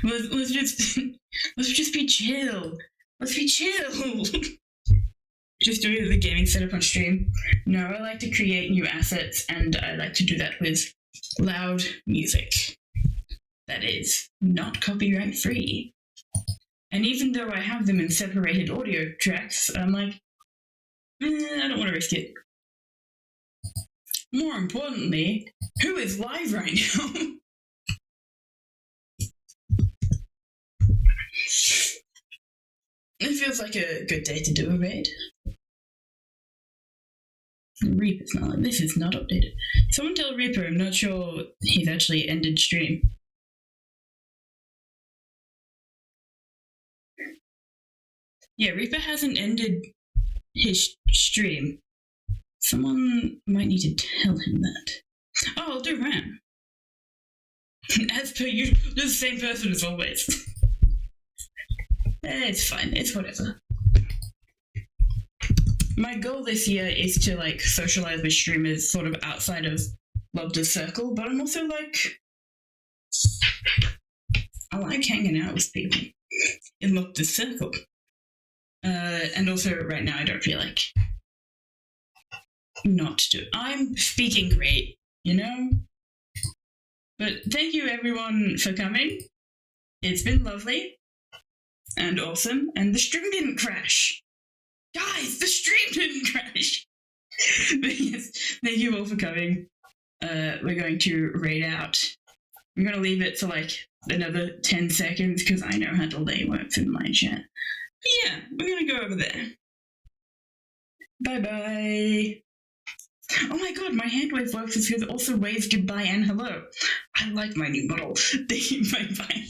Let's just be chill. Let's be chill. Just doing the gaming setup on stream. No, I like to create new assets, and I like to do that with loud music. That is not copyright free. And even though I have them in separated audio tracks, I'm like, I don't want to risk it. More importantly, who is live right now? It feels like a good day to do a raid. Reaper's not. This is not updated. Someone tell Reaper I'm not sure he's actually ended stream. Yeah, Reaper hasn't ended his stream. Someone might need to tell him that. Oh, I'll do Ram. As per usual, the same person as always. It's fine. It's whatever. My goal this year is to socialize with streamers sort of outside of Lobda's circle, but I'm also I like hanging out with people in Lobda's circle. And also right now I don't feel like not to. I'm speaking great, you know? But thank you everyone for coming. It's been lovely and awesome, and the stream didn't crash. Guys, the stream didn't crash. But yes, thank you all for coming. We're going to raid out. I'm going to leave it for another 10 seconds because I know how delay works in my chat. But yeah, we're going to go over there. Bye-bye. Oh my god, my hand wave works because it also waves goodbye and hello. I like my new model. Thank you, bye-bye.